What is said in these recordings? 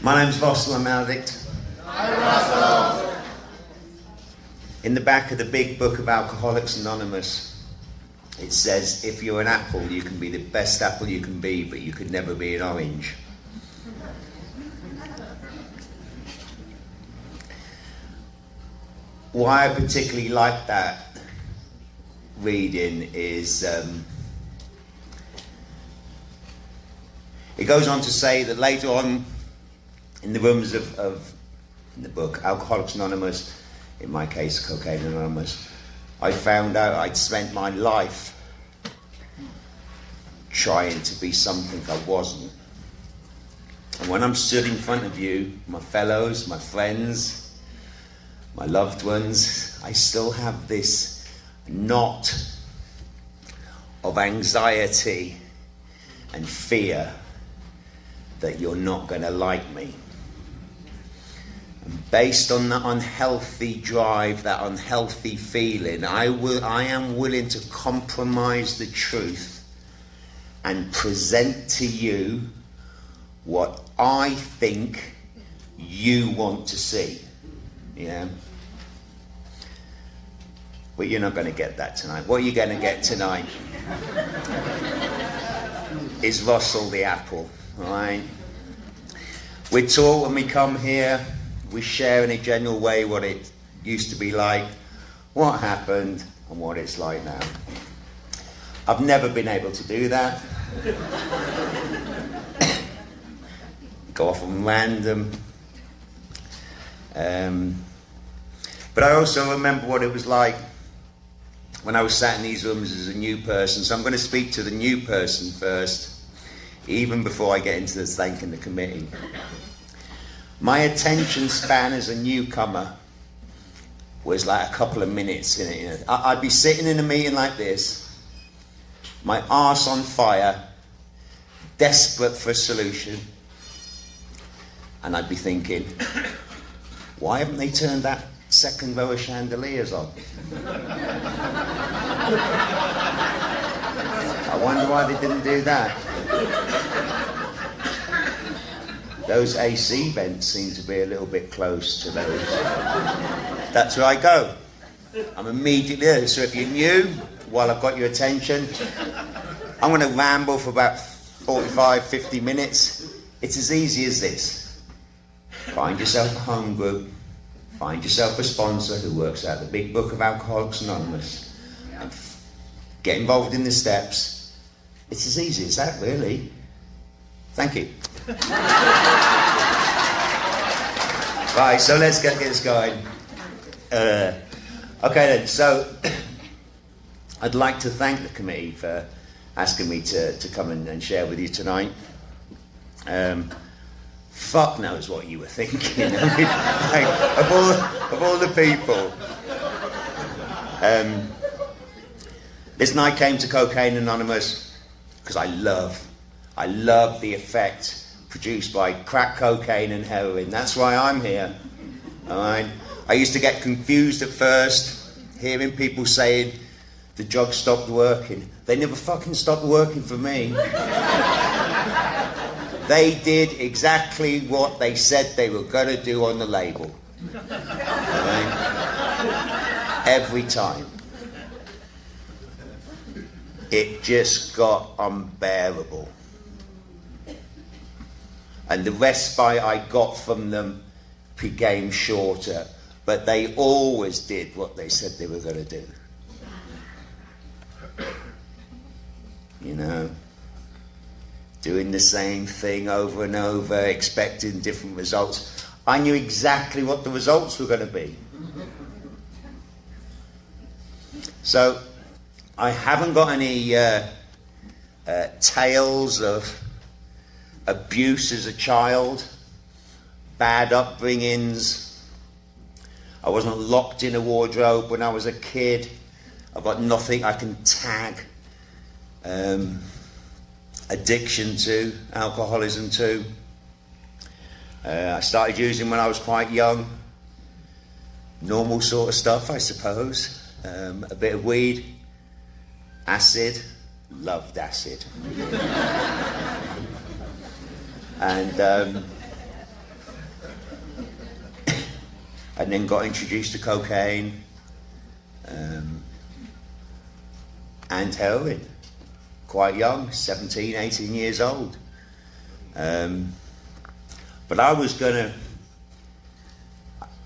My name's Russel, I'm an addict. Hi, Russell. In the back of the big book of Alcoholics Anonymous, it says, if you're an apple, you can be the best apple you can be, but you could never be an orange. Why I particularly like that reading is, it goes on to say that later on in the rooms of in the book, Alcoholics Anonymous, in my case, Cocaine Anonymous, I found out I'd spent my life trying to be something I wasn't. And when I'm stood in front of you, my fellows, my friends, my loved ones, I still have this knot of anxiety and fear that you're not going to like me. And based on that unhealthy drive, that unhealthy feeling, I am willing to compromise the truth and present to you what I think you want to see. Yeah. But you're not going to get that tonight. What you're going to get tonight is Russel the apple. All right. We're taught when we come here, we share in a general way what it used to be like, what happened, and what it's like now. I've never been able to do that. Go off on random. But I also remember what it was like when I was sat in these rooms as a new person. So I'm going to speak to the new person first, even before I get into the thanking the committee. My attention span as a newcomer was like a couple of minutes in it. I'd be sitting in a meeting like this, my arse on fire, desperate for a solution, and I'd be thinking, why haven't they turned that second row of chandeliers on? I wonder why they didn't do that. Those AC vents seem to be a little bit close to those. That's where I go. I'm immediately there. So if you're new, while I've got your attention, I'm going to ramble for about 45, 50 minutes. It's as easy as this. Find yourself a home group. Find yourself a sponsor who works out the big book of Alcoholics Anonymous. And get involved in the steps. It's as easy as that, really. Thank you. Right, so let's get this going. Okay then, so I'd like to thank the committee for asking me to come and share with you tonight. Fuck knows what you were thinking. I mean, like, of all the people. Listen, I came to Cocaine Anonymous because I love the effect produced by crack cocaine and heroin. That's why I'm here. All right. I used to get confused at first, hearing people saying the drugs stopped working. They never fucking stopped working for me. They did exactly what they said they were going to do on the label. All right? Every time. It just got unbearable. And the respite I got from them became shorter. But they always did what they said they were going to do. You know? Doing the same thing over and over, expecting different results. I knew exactly what the results were going to be. So, I haven't got any tales of abuse as a child, bad upbringings. I wasn't locked in a wardrobe when I was a kid. I've got nothing I can tag addiction to, alcoholism to. I started using when I was quite young. Normal sort of stuff, I suppose. A bit of weed, acid, loved acid. And and then got introduced to cocaine and heroin. Quite young, 17, 18 years old. But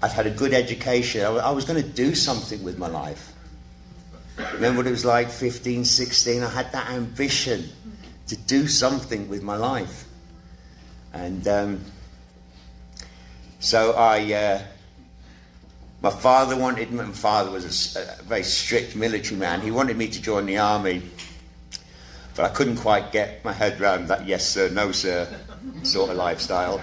I'd had a good education. I was going to do something with my life. Remember what it was like, 15, 16? I had that ambition to do something with my life. And so my father was a very strict military man. He wanted me to join the army, but I couldn't quite get my head around that yes sir, no sir sort of lifestyle.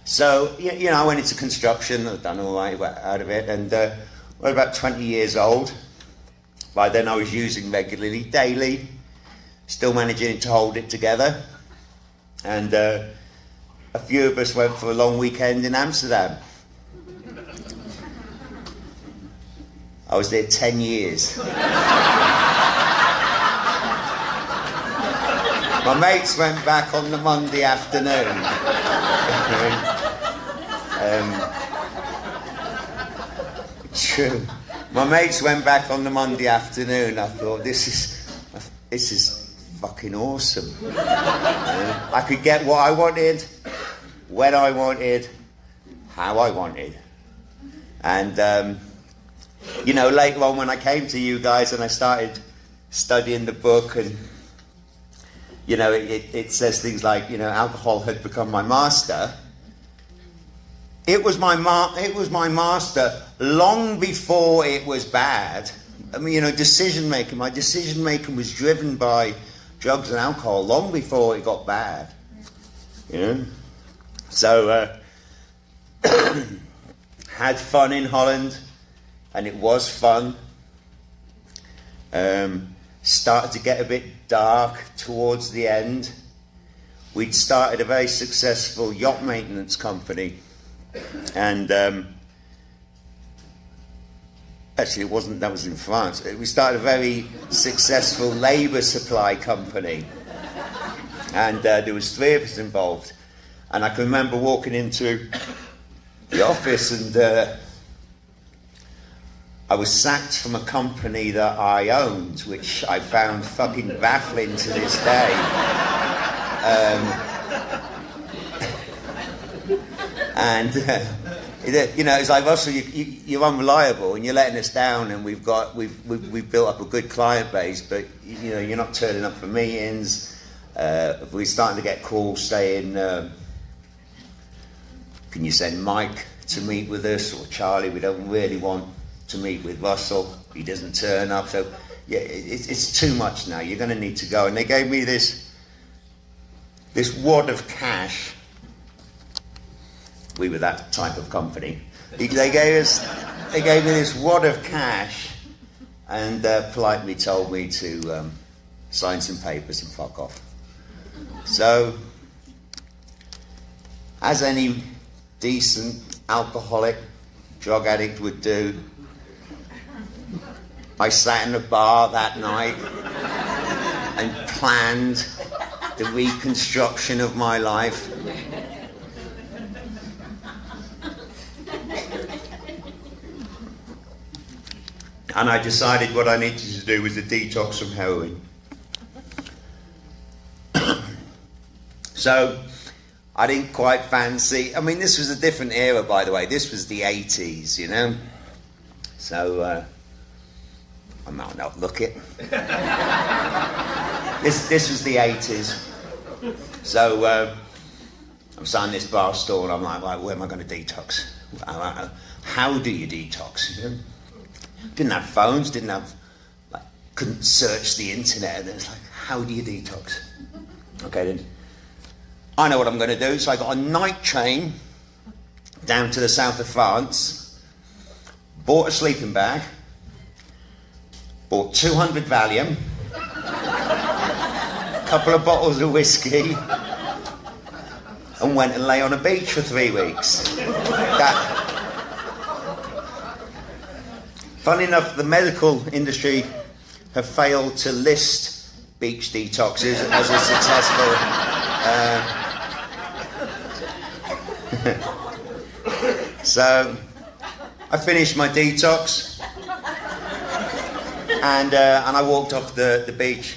So, I went into construction. I'd done all right out of it, and I was about 20 years old. By then I was using regularly, daily, still managing to hold it together. And a few of us went for a long weekend in Amsterdam. I was there 10 years. My mates went back on the Monday afternoon. True. My mates went back on the Monday afternoon. I thought, this is fucking awesome. I could get what I wanted, when I wanted, how I wanted. And, later on when I came to you guys and I started studying the book, and, it says things like, alcohol had become my master. It was my master long before it was bad. I mean, decision making. My decision making was driven by drugs and alcohol long before it got bad. So had fun in Holland, and it was fun. Started to get a bit dark towards the end. We'd started a very successful yacht maintenance company. And actually it wasn't, that was in France. We started a very successful labour supply company, and there was 3 of us involved. And I can remember walking into the office, and I was sacked from a company that I owned, which I found fucking baffling to this day. And it's like, Russell, you're unreliable and you're letting us down, and we've built up a good client base, but you're not turning up for meetings. We're starting to get calls saying, can you send Mike to meet with us, or Charlie? We don't really want to meet with Russell. He doesn't turn up. So yeah, it's too much now. You're going to need to go. And they gave me this wad of cash. We were that type of company. They gave me this wad of cash, and politely told me to sign some papers and fuck off. So, as any decent alcoholic, drug addict would do, I sat in a bar that night and planned the reconstruction of my life. And I decided what I needed to do was a detox from heroin. So, I didn't quite fancy... I mean, this was a different era, by the way. This was the 80s, So, I might not look it. This was the 80s. So, I'm sat in this bar store, and I'm like, right, where am I going to detox? How do you detox? Didn't have phones, couldn't search the internet, and it's like, how do you detox? Okay, then I know what I'm going to do. So I got a night train down to the south of France, bought a sleeping bag, bought 200 Valium, a couple of bottles of whiskey, and went and lay on a beach for 3 weeks. Funny enough, the medical industry have failed to list beach detoxes as a successful... So I finished my detox, and I walked off the beach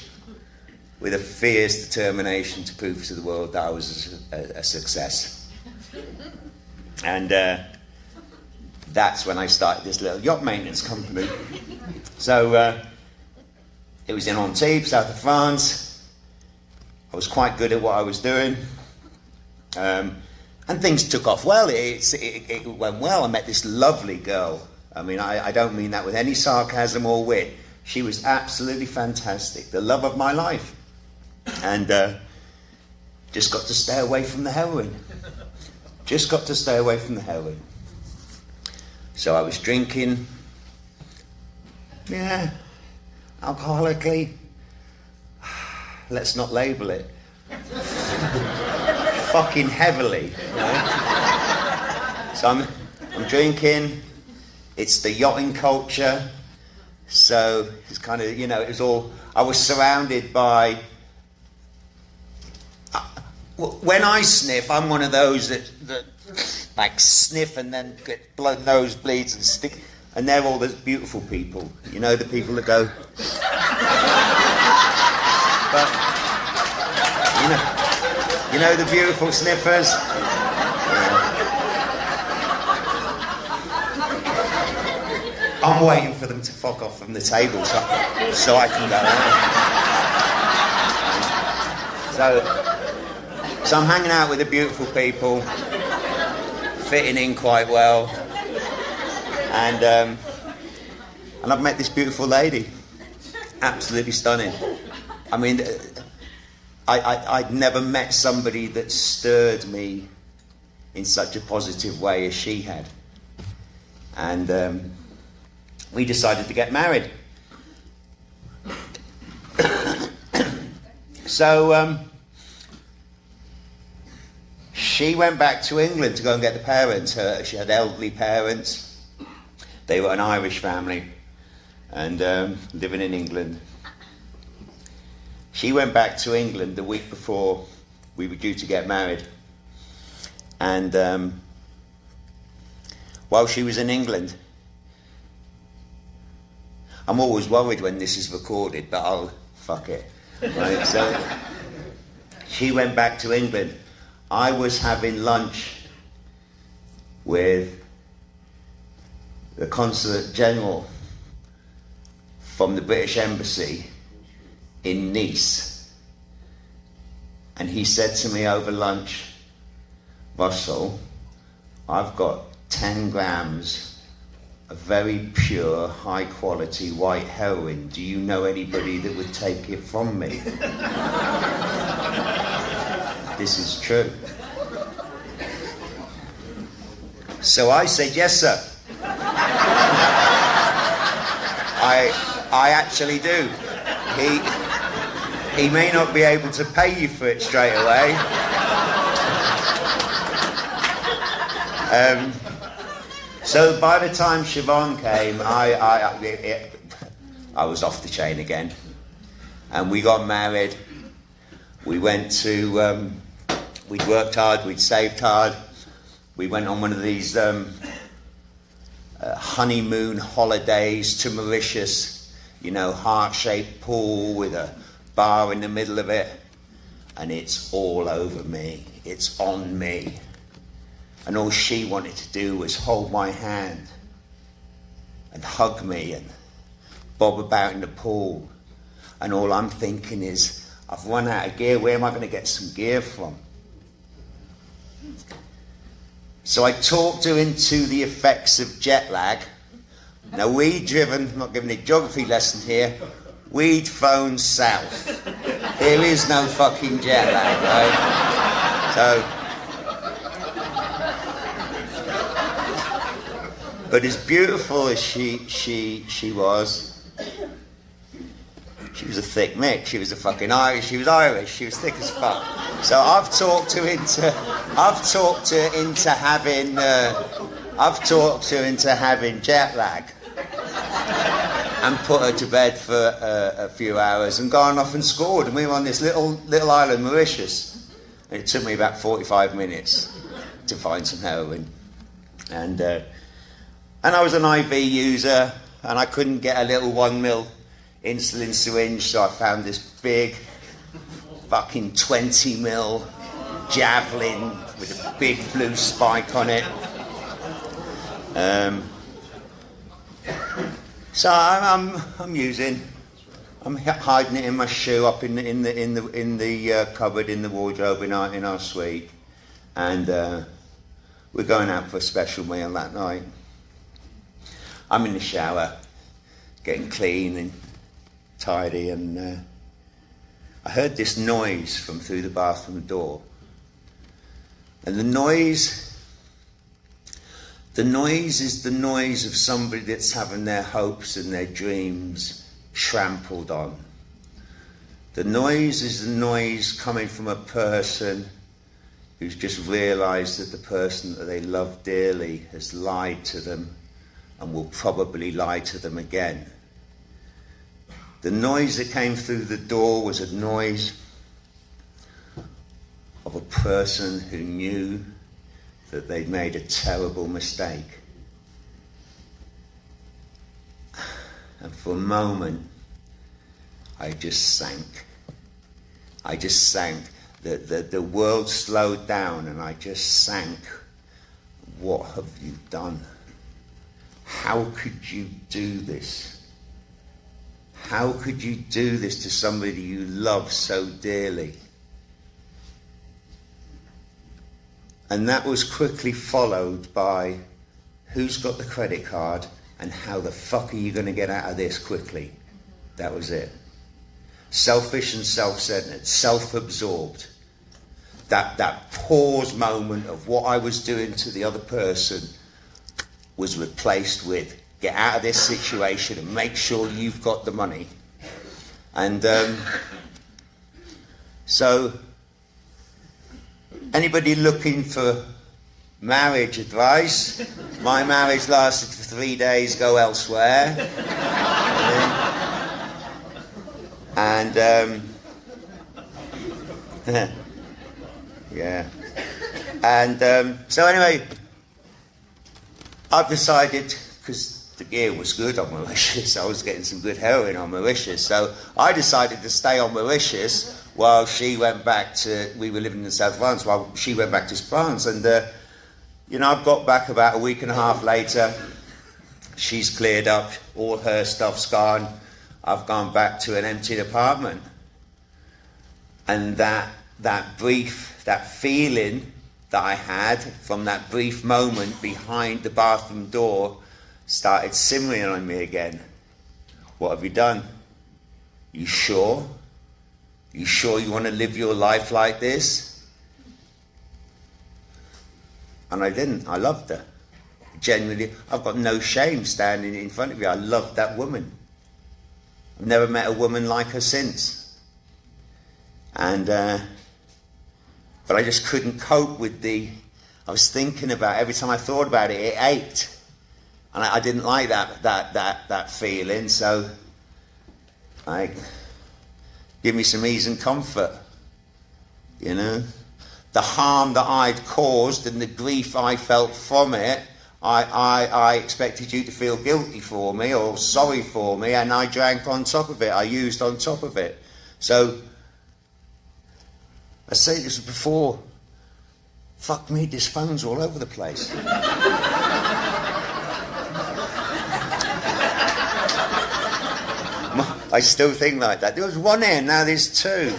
with a fierce determination to prove to the world that I was a success. And that's when I started this little yacht maintenance company. So it was in Antibes, south of France. I was quite good at what I was doing. And things took off well. It went well. I met this lovely girl. I mean, I don't mean that with any sarcasm or wit. She was absolutely fantastic. The love of my life. And just got to stay away from the heroin. Just got to stay away from the heroin. So I was drinking, alcoholically. Let's not label it. Fucking heavily. You know? So I'm drinking. It's the yachting culture. So it's kind of, it was all, I was surrounded by, when I sniff, I'm one of those that like sniff and then get blood nosebleeds and stick, and they're all those beautiful people, the people that go, but, the beautiful sniffers. I'm waiting for them to fuck off from the table so I can go out. So I'm hanging out with the beautiful people, fitting in quite well, and I've met this beautiful lady, absolutely stunning. I mean, I'd never met somebody that stirred me in such a positive way as she had. And we decided to get married. So she went back to England to go and get the parents. She had elderly parents. They were an Irish family and living in England. She went back to England the week before we were due to get married. And while she was in England, I'm always worried when this is recorded, but fuck it. Right? So she went back to England. I was having lunch with the Consulate General from the British Embassy in Nice. And he said to me over lunch, Russell, I've got 10 grams of very pure, high quality white heroin. Do you know anybody that would take it from me? This is true. So I said, yes, sir. I actually do. He may not be able to pay you for it straight away. So by the time Siobhan came, I was off the chain again. And we got married. We went to, we'd worked hard, we'd saved hard. We went on one of these honeymoon holidays to Mauritius, heart-shaped pool with a bar in the middle of it. And it's all over me. It's on me. And all she wanted to do was hold my hand and hug me and bob about in the pool. And all I'm thinking is, I've run out of gear. Where am I going to get some gear from? So I talked her into the effects of jet lag. Now we'd driven, I'm not giving a geography lesson here, we'd flown south. There is no fucking jet lag, right? So, but as beautiful as she was a thick Mick. She was a fucking Irish. She was Irish. She was thick as fuck. So I've talked her into having jet lag, and put her to bed for a few hours, and gone off and scored. And we were on this little island, Mauritius, and it took me about 45 minutes. to find some heroin. And I was an IV user, and I couldn't get a little 1 ml insulin syringe, so I found this big fucking 20 ml javelin with a big blue spike on it. So I'm using. I'm hiding it in my shoe up in the cupboard in the wardrobe in our suite, and we're going out for a special meal that night. I'm in the shower, getting clean and tidy, and I heard this noise from through the bathroom door, and the noise is the noise of somebody that's having their hopes and their dreams trampled on. The noise is the noise coming from a person who's just realised that the person that they love dearly has lied to them and will probably lie to them again. The noise that came through the door was a noise of a person who knew that they'd made a terrible mistake. And for a moment, I just sank. The world slowed down, and I just sank. What have you done? How could you do this? How could you do this to somebody you love so dearly? And that was quickly followed by, who's got the credit card and how the fuck are you going to get out of this quickly? That was it. Selfish and self-centered, self-absorbed. That pause moment of what I was doing to the other person was replaced with, get out of this situation and make sure you've got the money. And so anybody looking for marriage advice? My marriage lasted for 3 days, go elsewhere. And yeah. And so anyway, I've decided, because the gear was good on Mauritius, I was getting some good heroin on Mauritius, so I decided to stay on Mauritius while she went back to, we were living in South France, while she went back to France. And I've got back about a week and a half later. She's cleared up, all her stuff's gone. I've gone back to an empty apartment. And that feeling that I had from that brief moment behind the bathroom door started simmering on me again. What have you done? You sure? You sure you want to live your life like this? And I didn't. I loved her. Genuinely, I've got no shame standing in front of you. I loved that woman. I've never met a woman like her since. And but I just couldn't cope with I was thinking about, every time I thought about it, it ached. And I didn't like that feeling, so give me some ease and comfort, The harm that I'd caused and the grief I felt from it, I expected you to feel guilty for me or sorry for me, and I drank on top of it. I used on top of it. So, I say this before, fuck me, this phone's all over the place. I still think like that. There was one here, now there's two.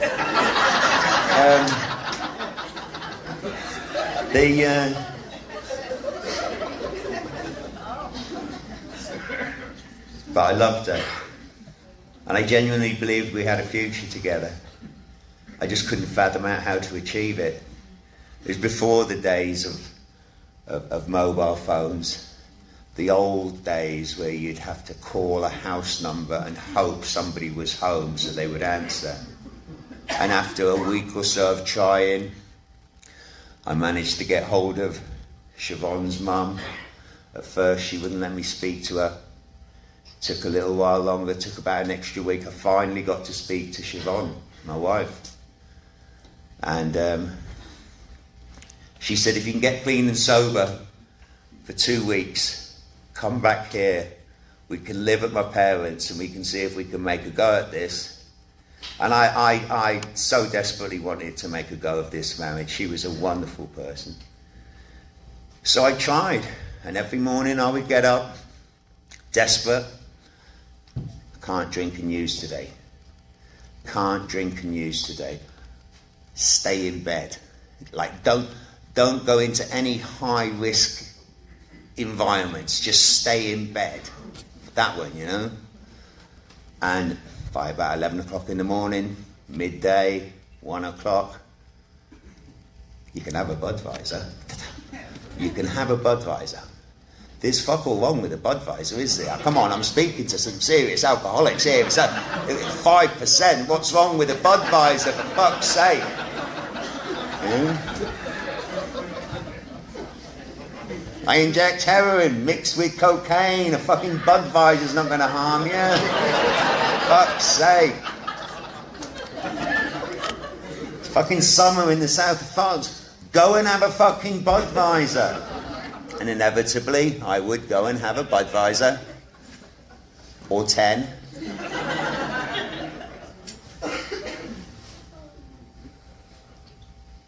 But I loved her. And I genuinely believed we had a future together. I just couldn't fathom out how to achieve it. It was before the days of mobile phones. The old days where you'd have to call a house number and hope somebody was home so they would answer. And after a week or so of trying, I managed to get hold of Siobhan's mum. At first she wouldn't let me speak to her. Took a little while longer, took about an extra week. I finally got to speak to Siobhan, my wife. And She said, if you can get clean and sober for 2 weeks, come back here. We can live at my parents and we can see if we can make a go at this. And I so desperately wanted to make a go of this marriage. She was a wonderful person. So I tried. And every morning I would get up, desperate. I can't drink and use today. Can't drink and use today. Stay in bed. Like, don't go into any high risk environments. Just stay in bed. That one, you know. And by about 11 o'clock in the morning, midday, 1 o'clock, you can have a Budweiser. You can have a Budweiser. There's fuck all wrong with a Budweiser, is there? Come on, I'm speaking to some serious alcoholics here. It's 5%. What's wrong with a Budweiser, for fuck's sake? I inject heroin mixed with cocaine. A fucking Budweiser's not going to harm you. Fuck's sake. It's fucking summer in the south of France. Go and have a fucking Budweiser. And inevitably, I would go and have a Budweiser. Or 10.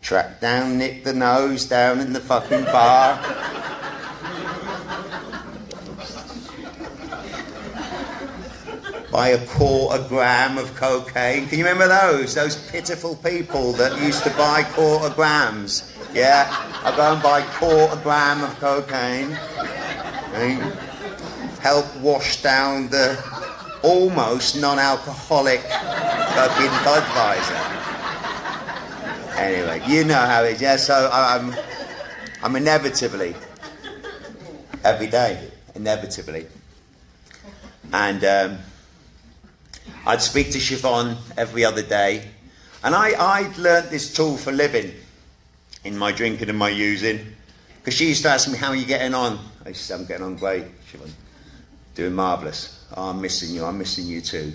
Track down, nick the nose down in the fucking bar. Buy a gram of cocaine. Can you remember those? Those pitiful people that used to buy grams. Yeah, I'll go and buy gram of cocaine. Help wash down the almost non-alcoholic fucking Budweiser. Anyway, you know how it is. Yeah, so I'm inevitably, every day, inevitably. And I'd speak to Siobhan every other day. And I'd learnt this tool for living in my drinking and my using. Because she used to ask me, how are you getting on? I used to say, I'm getting on great, Siobhan. Doing marvellous. Oh, I'm missing you too.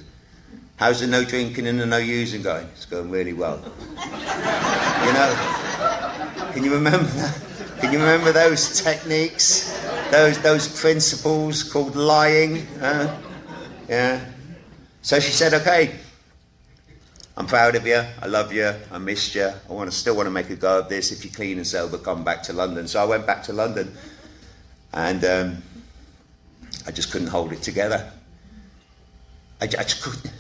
How's the no drinking and the no using going? It's going really well. You know, can you remember that? Can you remember those techniques? Those principles called lying? Yeah. So she said, okay, I'm proud of you, I love you, I missed you, still want to make a go of this. If you're clean and sober, come back to London. So I went back to London and I just couldn't hold it together. I just couldn't.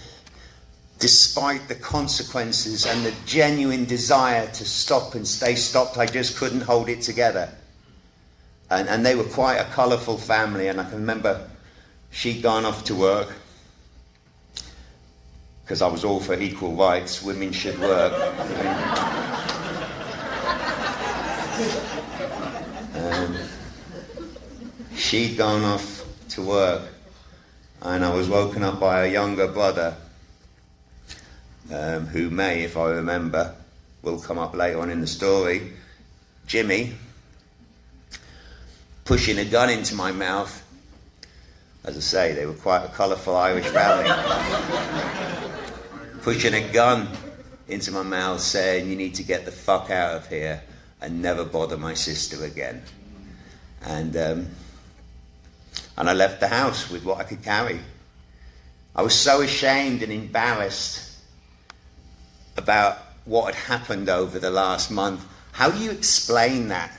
Despite the consequences and the genuine desire to stop and stay stopped, I just couldn't hold it together. And they were quite a colourful family, and I can remember she'd gone off to work, because I was all for equal rights, women should work. She'd gone off to work, and I was woken up by a younger brother, who may, if I remember, will come up later on in the story, Jimmy, pushing a gun into my mouth. As I say, they were quite a colourful Irish family. Pushing a gun into my mouth, saying, you need to get the fuck out of here and never bother my sister again. And I left the house with what I could carry. I was so ashamed and embarrassed about what had happened over the last month. How do you explain that?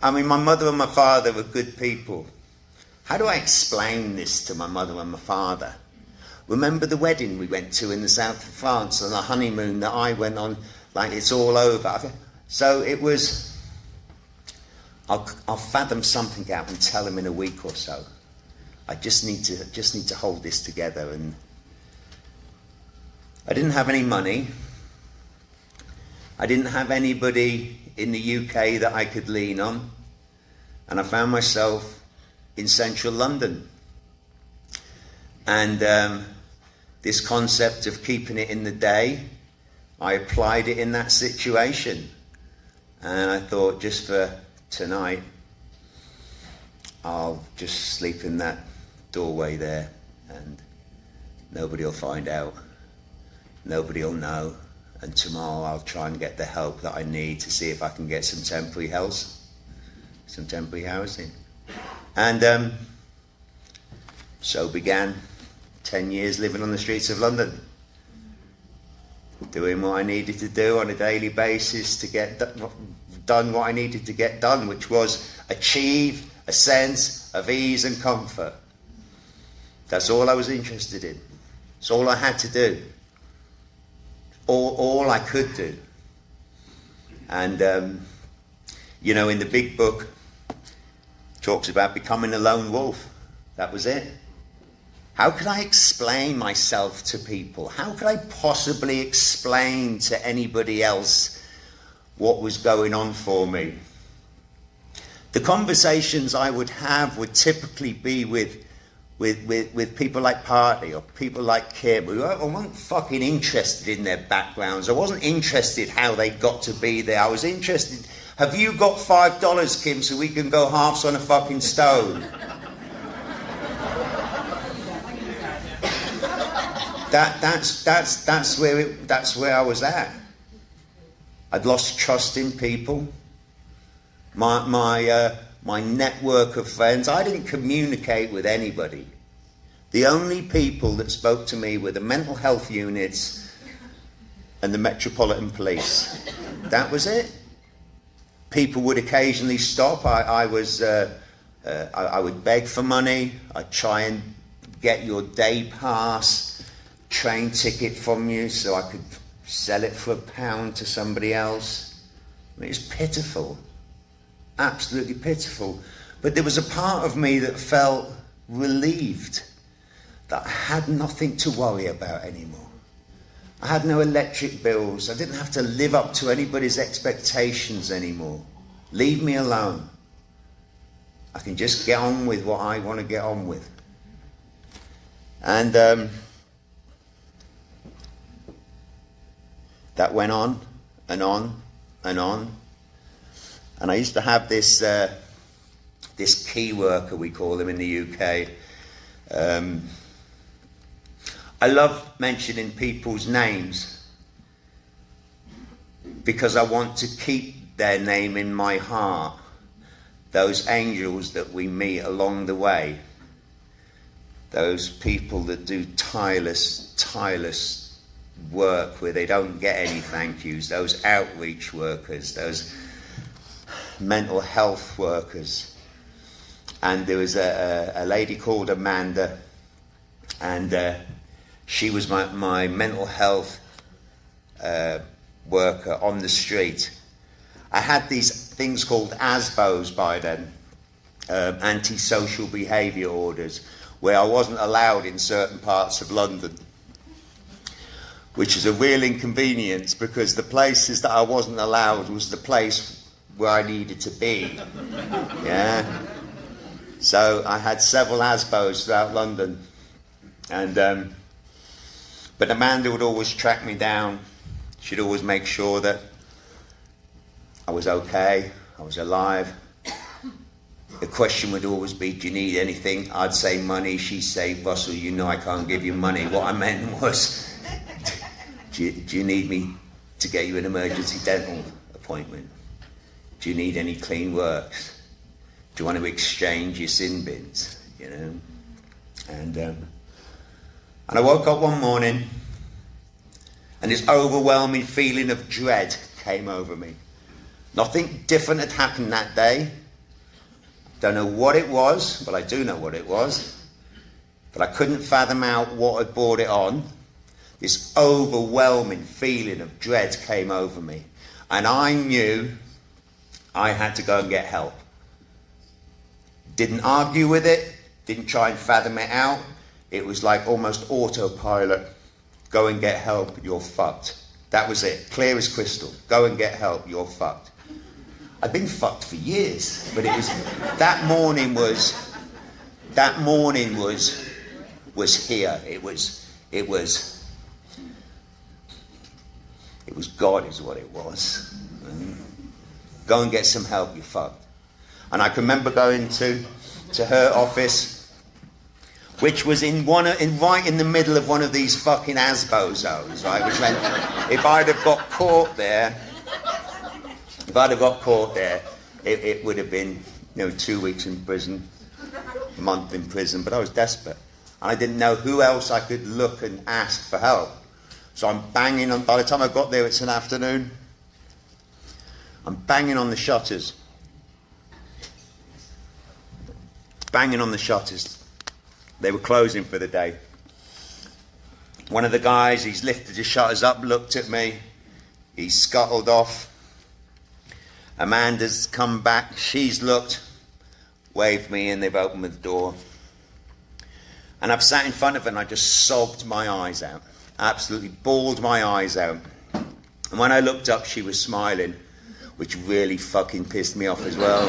I mean, my mother and my father were good people. How do I explain this to my mother and my father? Remember the wedding we went to in the south of France and the honeymoon that I went on, like it's all over. So it was, I'll fathom something out and tell them in a week or so. I just need to hold this together. And I didn't have any money. I didn't have anybody in the UK that I could lean on. And I found myself in central London. And this concept of keeping it in the day, I applied it in that situation. And I thought, just for tonight, I'll just sleep in that doorway there and nobody will find out. Nobody will know. and tomorrow I'll try and get the help that I need to see if I can get some temporary housing. And so began 10 years living on the streets of London, doing what I needed to do on a daily basis to get done what I needed to get done, which was achieve a sense of ease and comfort. That's all I was interested in. It's all I had to do. All I could do. And, you know, in the big book, talks about becoming a lone wolf. That was it. How could I explain myself to people? How could I possibly explain to anybody else what was going on for me? The conversations I would have would typically be with people like Party or people like Kim. I wasn't fucking interested in their backgrounds. I wasn't interested how they got to be there. I was interested, have you got $5, Kim, so we can go halves on a fucking stone? That's where I was at. I'd lost trust in people. My network of friends, I didn't communicate with anybody. The only people that spoke to me were the mental health units and the Metropolitan Police. That was it. People would occasionally stop. I would beg for money. I'd try and get your day pass, train ticket from you so I could sell it for £1 to somebody else. I mean, it's pitiful. Absolutely pitiful. But there was a part of me that felt relieved that I had nothing to worry about anymore. I had no electric bills. I didn't have to live up to anybody's expectations anymore. Leave me alone. I can just get on with what I want to get on with. And that went on and on and on. And I used to have this key worker, we call them in the UK. I love mentioning people's names because I want to keep their name in my heart. Those angels that we meet along the way. Those people that do tireless work where they don't get any thank yous. Those outreach workers, those mental health workers. And there was a lady called Amanda, and she was my mental health worker on the street. I had these things called ASBOs by then, antisocial behaviour orders, where I wasn't allowed in certain parts of London, which is a real inconvenience because the places that I wasn't allowed was the place where I needed to be. Yeah. So I had several ASBOs throughout London, and but Amanda would always track me down. She'd always make sure that I was okay, I was alive. The question would always be, do you need anything? I'd say money. She'd say, Russell, you know I can't give you money. What I meant was, do you need me to get you an emergency dental appointment? Do you need any clean works? Do you want to exchange your sin bins? You know? And I woke up one morning and this overwhelming feeling of dread came over me. Nothing different had happened that day. Don't know what it was, but I do know what it was. But I couldn't fathom out what had brought it on. This overwhelming feeling of dread came over me. And I knew I had to go and get help. Didn't argue with it, didn't try and fathom it out. It was like almost autopilot. Go and get help, you're fucked. That was it, clear as crystal. Go and get help, you're fucked. I'd been fucked for years, but it was, that morning was here. It was God is what it was. Go and get some help, you're fucked. And I can remember going to her office, which was right in the middle of one of these fucking ASBO zones, right? Which meant if I'd have got caught there, it would have been, 2 weeks in prison, a month in prison. But I was desperate, and I didn't know who else I could look and ask for help. So I'm banging on. By the time I got there, it's an afternoon. I'm banging on the shutters. Banging on the shutters. They were closing for the day. One of the guys, he's lifted his shutters up, looked at me. He scuttled off. Amanda's come back. She's looked, waved me in. They've opened the door. And I've sat in front of her and I just sobbed my eyes out. Absolutely bawled my eyes out. And when I looked up, she was smiling, which really fucking pissed me off as well.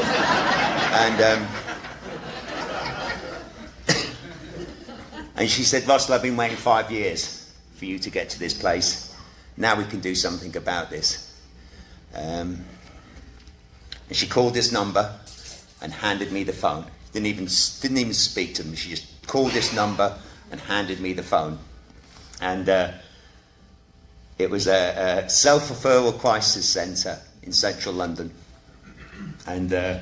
And she said, Russell, I've been waiting 5 years for you to get to this place. Now we can do something about this. And she called this number and handed me the phone. Didn't even speak to me. She just called this number and handed me the phone. And it was a self-referral crisis centre in central London. And the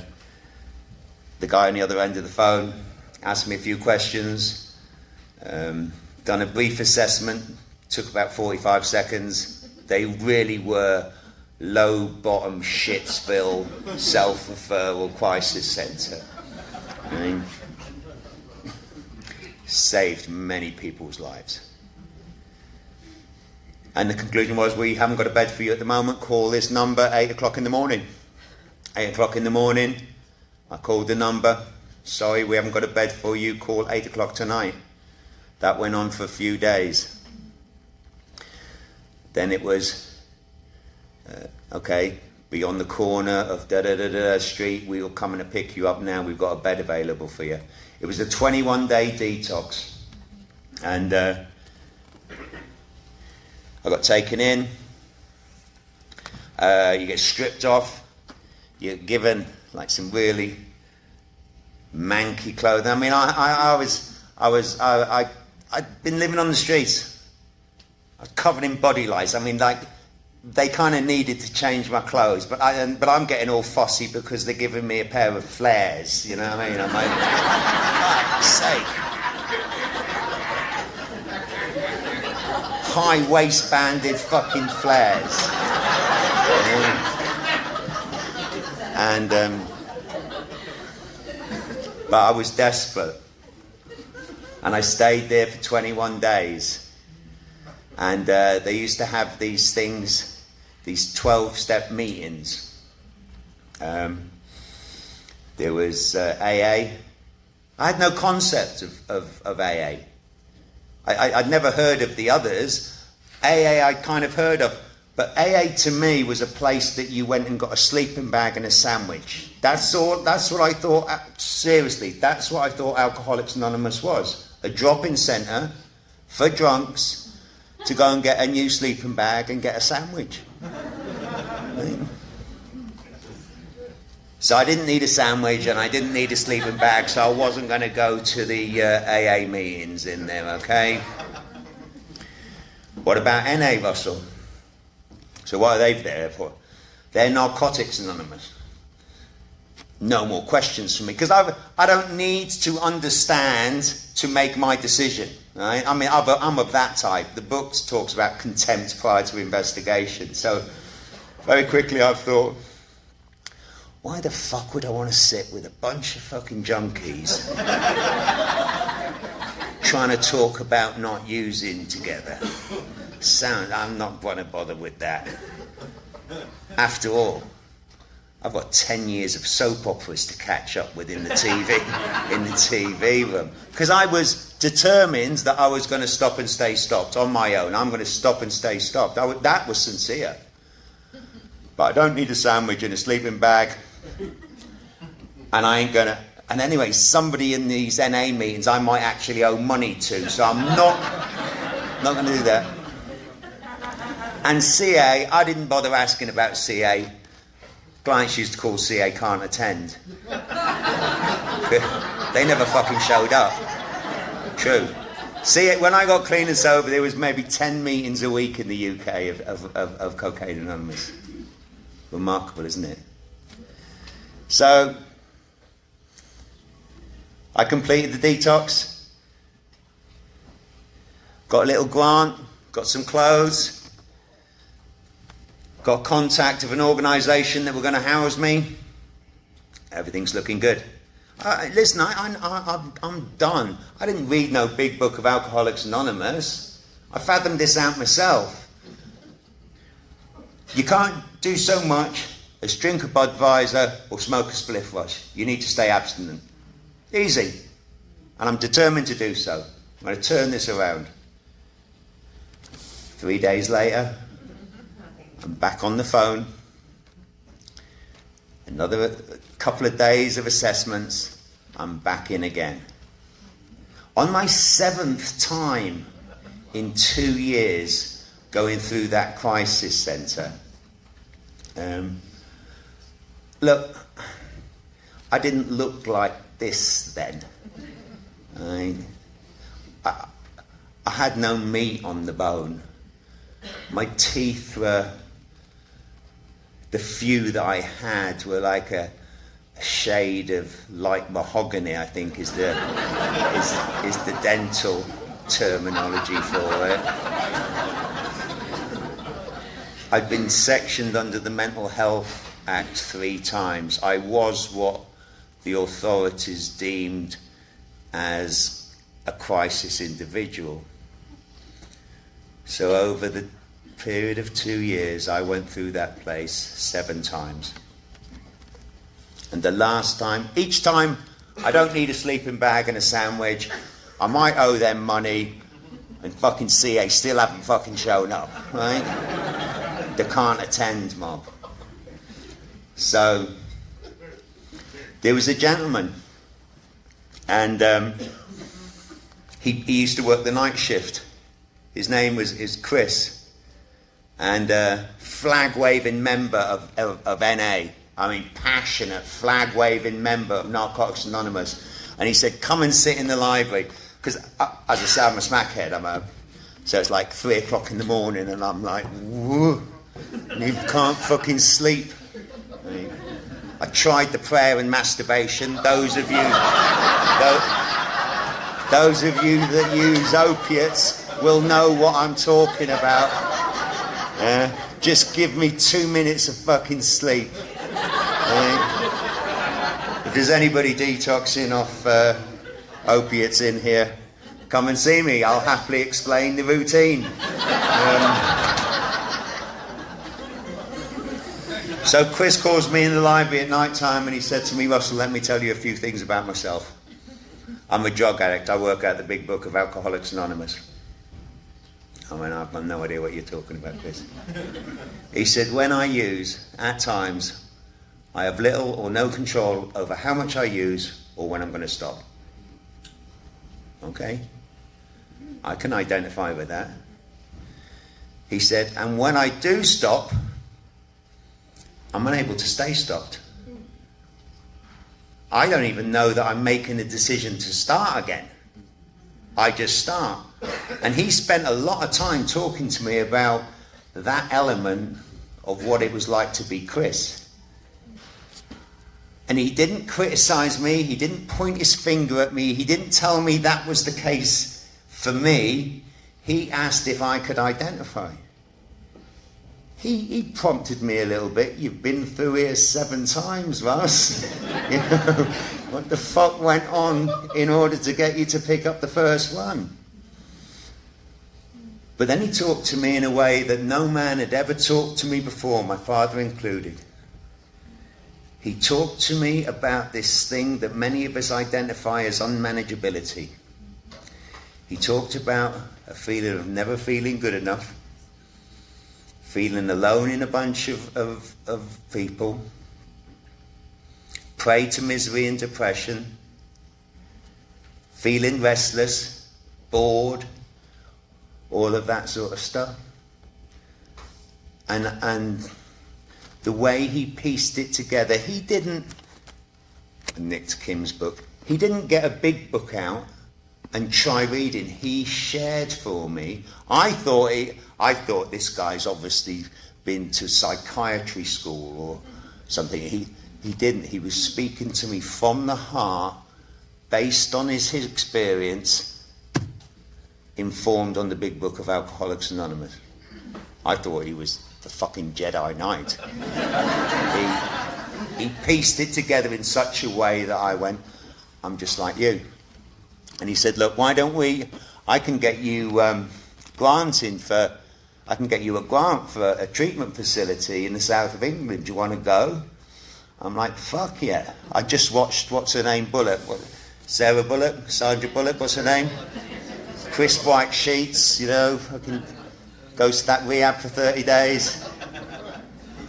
guy on the other end of the phone asked me a few questions. Done a brief assessment, took about 45 seconds. They really were low bottom Shitsville self-referral crisis centre. I mean, saved many people's lives. And the conclusion was, we haven't got a bed for you at the moment, call this number 8 o'clock in the morning. 8 o'clock in the morning, I called the number, sorry, we haven't got a bed for you, call 8 o'clock tonight. That went on for a few days. Then it was, okay, be on the corner of da-da-da-da street, we'll come and pick you up now, we've got a bed available for you. It was a 21-day detox. And I got taken in. You get stripped off. You're given like some really manky clothing. I mean, I'd been living on the streets. I was covered in body lice. I mean, like, they kind of needed to change my clothes, but I'm getting all fussy because they're giving me a pair of flares. You know what I mean? I'm like, fuck's sake. High waistbanded fucking flares. But I was desperate. And I stayed there for 21 days. And they used to have these things, these 12-step meetings. There was AA. I had no concept of AA. I'd never heard of the others. AA I'd kind of heard of. But AA to me was a place that you went and got a sleeping bag and a sandwich. That's what I thought, seriously, that's what I thought Alcoholics Anonymous was. A drop-in centre for drunks to go and get a new sleeping bag and get a sandwich. So I didn't need a sandwich and I didn't need a sleeping bag, so I wasn't going to go to the AA meetings in there, okay? What about NA, Russell? So what are they there for? They're Narcotics Anonymous. No more questions from me, because I don't need to understand to make my decision. Right? I mean, I'm of that type. The book talks about contempt prior to investigation. So very quickly I thought, why the fuck would I want to sit with a bunch of fucking junkies trying to talk about not using together? I'm not going to bother with that. After all, I've got 10 years of soap operas to catch up with in the TV room. Because I was determined that I was going to stop and stay stopped on my own. I'm going to stop and stay stopped. That was sincere. But I don't need a sandwich and a sleeping bag. And I ain't going to... And anyway, somebody in these NA meetings I might actually owe money to. So I'm not going to do that. And CA, I didn't bother asking about CA. Clients used to call CA can't attend. They never fucking showed up. True. See, when I got clean and sober, there was maybe 10 meetings a week in the UK of Cocaine Anonymous. Remarkable, isn't it? So, I completed the detox. Got a little grant, got some clothes, got contact of an organisation that were going to house me. Everything's looking good. Listen, I'm done. I didn't read no big book of Alcoholics Anonymous. I fathomed this out myself. You can't do so much as drink a Budweiser or smoke a spliff rush. You need to stay abstinent. Easy. And I'm determined to do so. I'm going to turn this around. 3 days later, I'm back on the phone. Another couple of days of assessments, I'm back in again. On my 7th time in 2 years going through that crisis centre. Look, I didn't look like this then. I had no meat on the bone. My teeth were, the few that I had were like a shade of light mahogany, I think is the dental terminology for it. I'd been sectioned under the Mental Health Act 3 times. I was what the authorities deemed as a crisis individual. So over the period of 2 years, I went through that place 7 times. And the last time, each time, I don't need a sleeping bag and a sandwich. I might owe them money, and fucking CA still haven't fucking shown up, right? The can't attend mob. So, there was a gentleman, and he used to work the night shift. His name is Chris, and flag-waving member of NA. I mean, passionate flag-waving member of Narcotics Anonymous. And he said, come and sit in the library. Because, as I say, I'm a smackhead. So it's like 3 o'clock in the morning, and I'm like, whoa, and you can't fucking sleep. I tried the prayer and masturbation. Those of you that use opiates will know what I'm talking about. Just give me 2 minutes of fucking sleep. If there's anybody detoxing off opiates in here, come and see me. I'll happily explain the routine. So Chris calls me in the library at night time, and he said to me, Russell, let me tell you a few things about myself. I'm a drug addict. I work out the big book of Alcoholics Anonymous. I went, I've got no idea what you're talking about, Chris. He said, when I use, at times, I have little or no control over how much I use or when I'm going to stop. Okay? I can identify with that. He said, and when I do stop, I'm unable to stay stopped. I don't even know that I'm making a decision to start again. I just start. And he spent a lot of time talking to me about that element of what it was like to be Chris. And he didn't criticize me, he didn't point his finger at me, he didn't tell me that was the case for me. He asked if I could identify. He prompted me a little bit. You've been through here 7 times, Russ. You know, what the fuck went on in order to get you to pick up the first one? But then he talked to me in a way that no man had ever talked to me before, my father included. He talked to me about this thing that many of us identify as unmanageability. He talked about a feeling of never feeling good enough, feeling alone in a bunch of people, prey to misery and depression, feeling restless, bored, all of that sort of stuff. And the way he pieced it together, he didn't, nicked Kim's book, he didn't get a big book out and try reading. He shared for me. I thought this guy's obviously been to psychiatry school or something. He didn't. He was speaking to me from the heart, based on his experience, informed on the big book of Alcoholics Anonymous. I thought he was the fucking Jedi Knight. He pieced it together in such a way that I went, I'm just like you. And he said, look, why don't I can get you a grant for a treatment facility in the south of England. Do you want to go? I'm like, fuck yeah. I just watched, what's her name, Bullock? Sarah Bullock? Sandra Bullock, what's her name? Crisp white sheets, you know, fucking goes to that rehab for 30 days.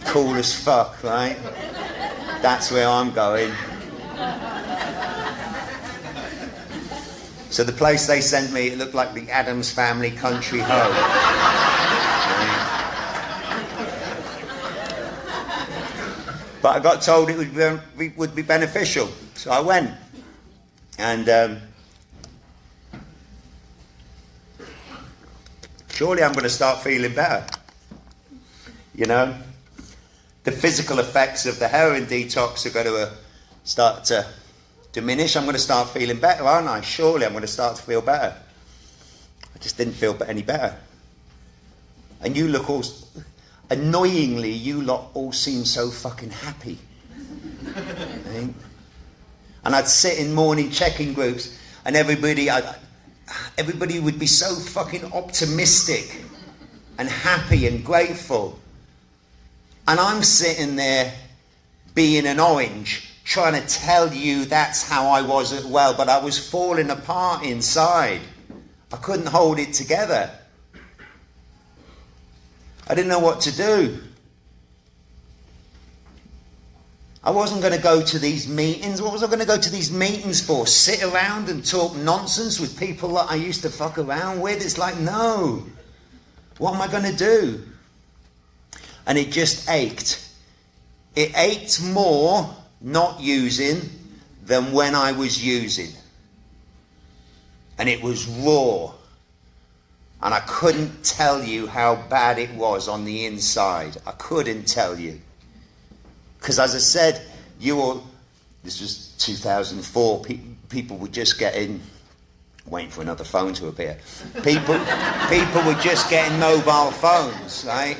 Cool as fuck, right? That's where I'm going. So the place they sent me, it looked like the Addams Family country home. But I got told it would be beneficial, so I went. And surely I'm going to start feeling better. You know, the physical effects of the heroin detox are going to start to diminish. I'm going to start feeling better, aren't I? Surely I'm going to start to feel better. I just didn't feel any better. And you look all... Annoyingly, you lot all seem so fucking happy. And I'd sit in morning checking groups, and everybody would be so fucking optimistic and happy and grateful. And I'm sitting there being an orange, trying to tell you that's how I was as well, but I was falling apart inside. I couldn't hold it together. I didn't know what to do. I wasn't going to go to these meetings. What was I going to go to these meetings for? Sit around and talk nonsense with people that I used to fuck around with? It's like, no. What am I going to do? And it just ached. It ached more not using than when I was using. And it was raw. And I couldn't tell you how bad it was on the inside. I couldn't tell you. Because as I said, this was 2004, people were just getting, waiting for another phone to appear. People were just getting mobile phones, right?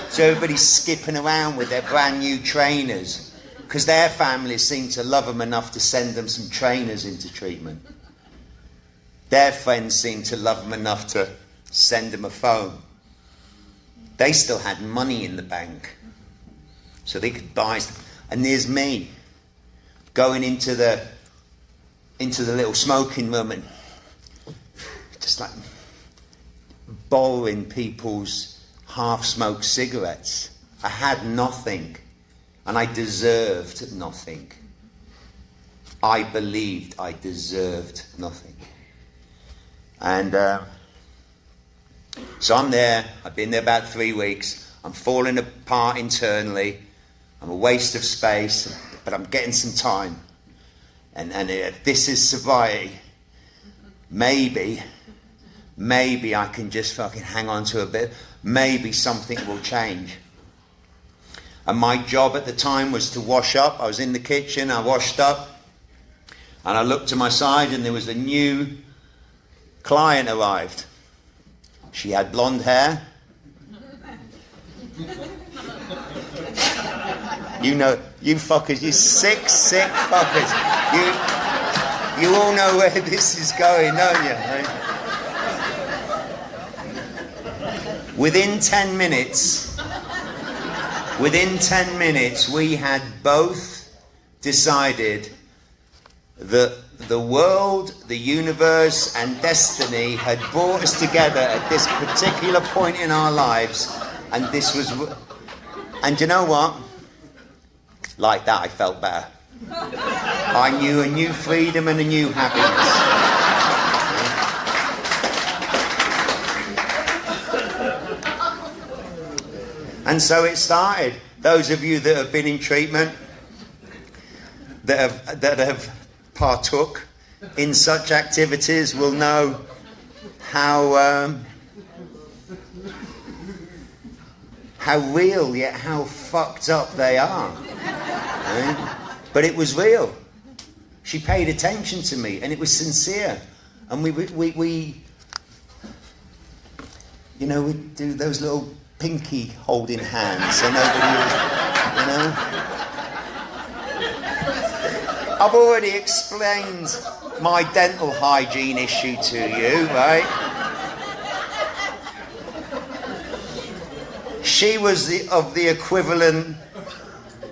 So everybody's skipping around with their brand new trainers. Because their families seemed to love them enough to send them some trainers into treatment. Their friends seemed to love them enough to send them a phone. They still had money in the bank, so they could buy stuff. And there's me going into the little smoking room and just like borrowing people's half-smoked cigarettes. I had nothing, and I deserved nothing. I believed I deserved nothing. And so I'm there. I've been there about 3 weeks. I'm falling apart internally. I'm a waste of space, but I'm getting some time. And if this is sobriety, maybe I can just fucking hang on to a bit. Maybe something will change. And my job at the time was to wash up. I was in the kitchen. I washed up. And I looked to my side, and there was a new client arrived. She had blonde hair. You know, you fuckers, you sick fuckers. You all know where this is going, don't you? Right? Within 10 minutes, we had both decided that the world, the universe, and destiny had brought us together at this particular point in our lives, and this was... And you know what? Like that, I felt better. I knew a new freedom and a new happiness. And so it started. Those of you that have been in treatment, that have partook, in such activities will know how real yet how fucked up they are. Right? But it was real. She paid attention to me, and it was sincere. And we you know, we do those little pinky holding hands, so nobody, you know. I've already explained my dental hygiene issue to you, right? She was of the equivalent.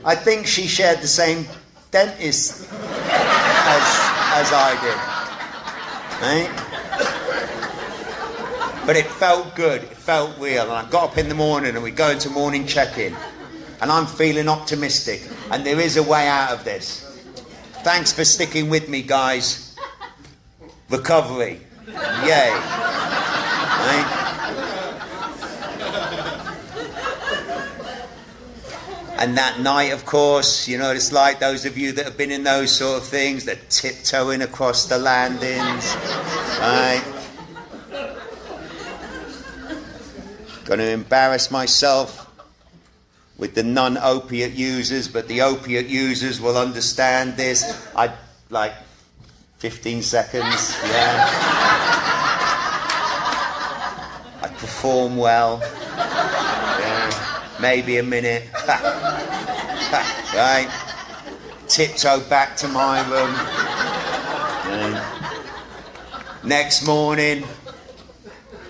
I think she shared the same dentist as I did, right? But it felt good, it felt real, and I got up in the morning and we go into morning check-in, and I'm feeling optimistic, and there is a way out of this. Thanks for sticking with me, guys. Recovery. Yay. Right? And that night, of course, you know, it's like those of you that have been in those sort of things, they're tiptoeing across the landings, right? Going to embarrass myself with the non-opiate users, but the opiate users will understand this. I like 15 seconds, yeah. I perform well, yeah. Maybe a minute, right? Tiptoe back to my room. Yeah. Next morning,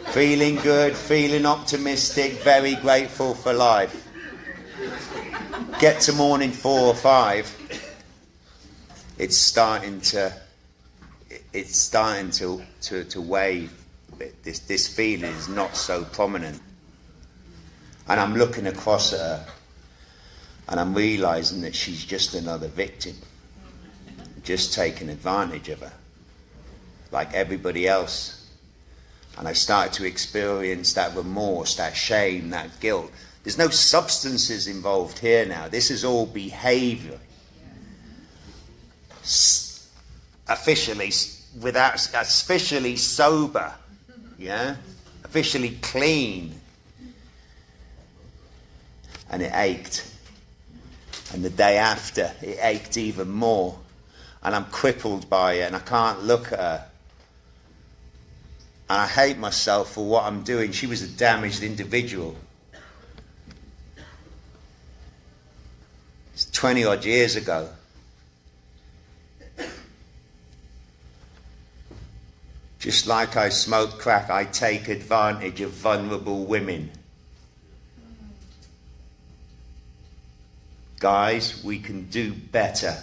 feeling good, feeling optimistic, very grateful for life. Get to morning 4 or 5, it's starting to wave. This feeling is not so prominent. And I'm looking across at her, and I'm realising that she's just another victim, just taking advantage of her, like everybody else. And I started to experience that remorse, that shame, that guilt. There's no substances involved here now. This is all behaviour. Officially sober, yeah? Officially clean. And it ached. And the day after, it ached even more. And I'm crippled by it, and I can't look at her. And I hate myself for what I'm doing. She was a damaged individual. It's 20 odd years ago. Just like I smoke crack, I take advantage of vulnerable women. Guys, we can do better.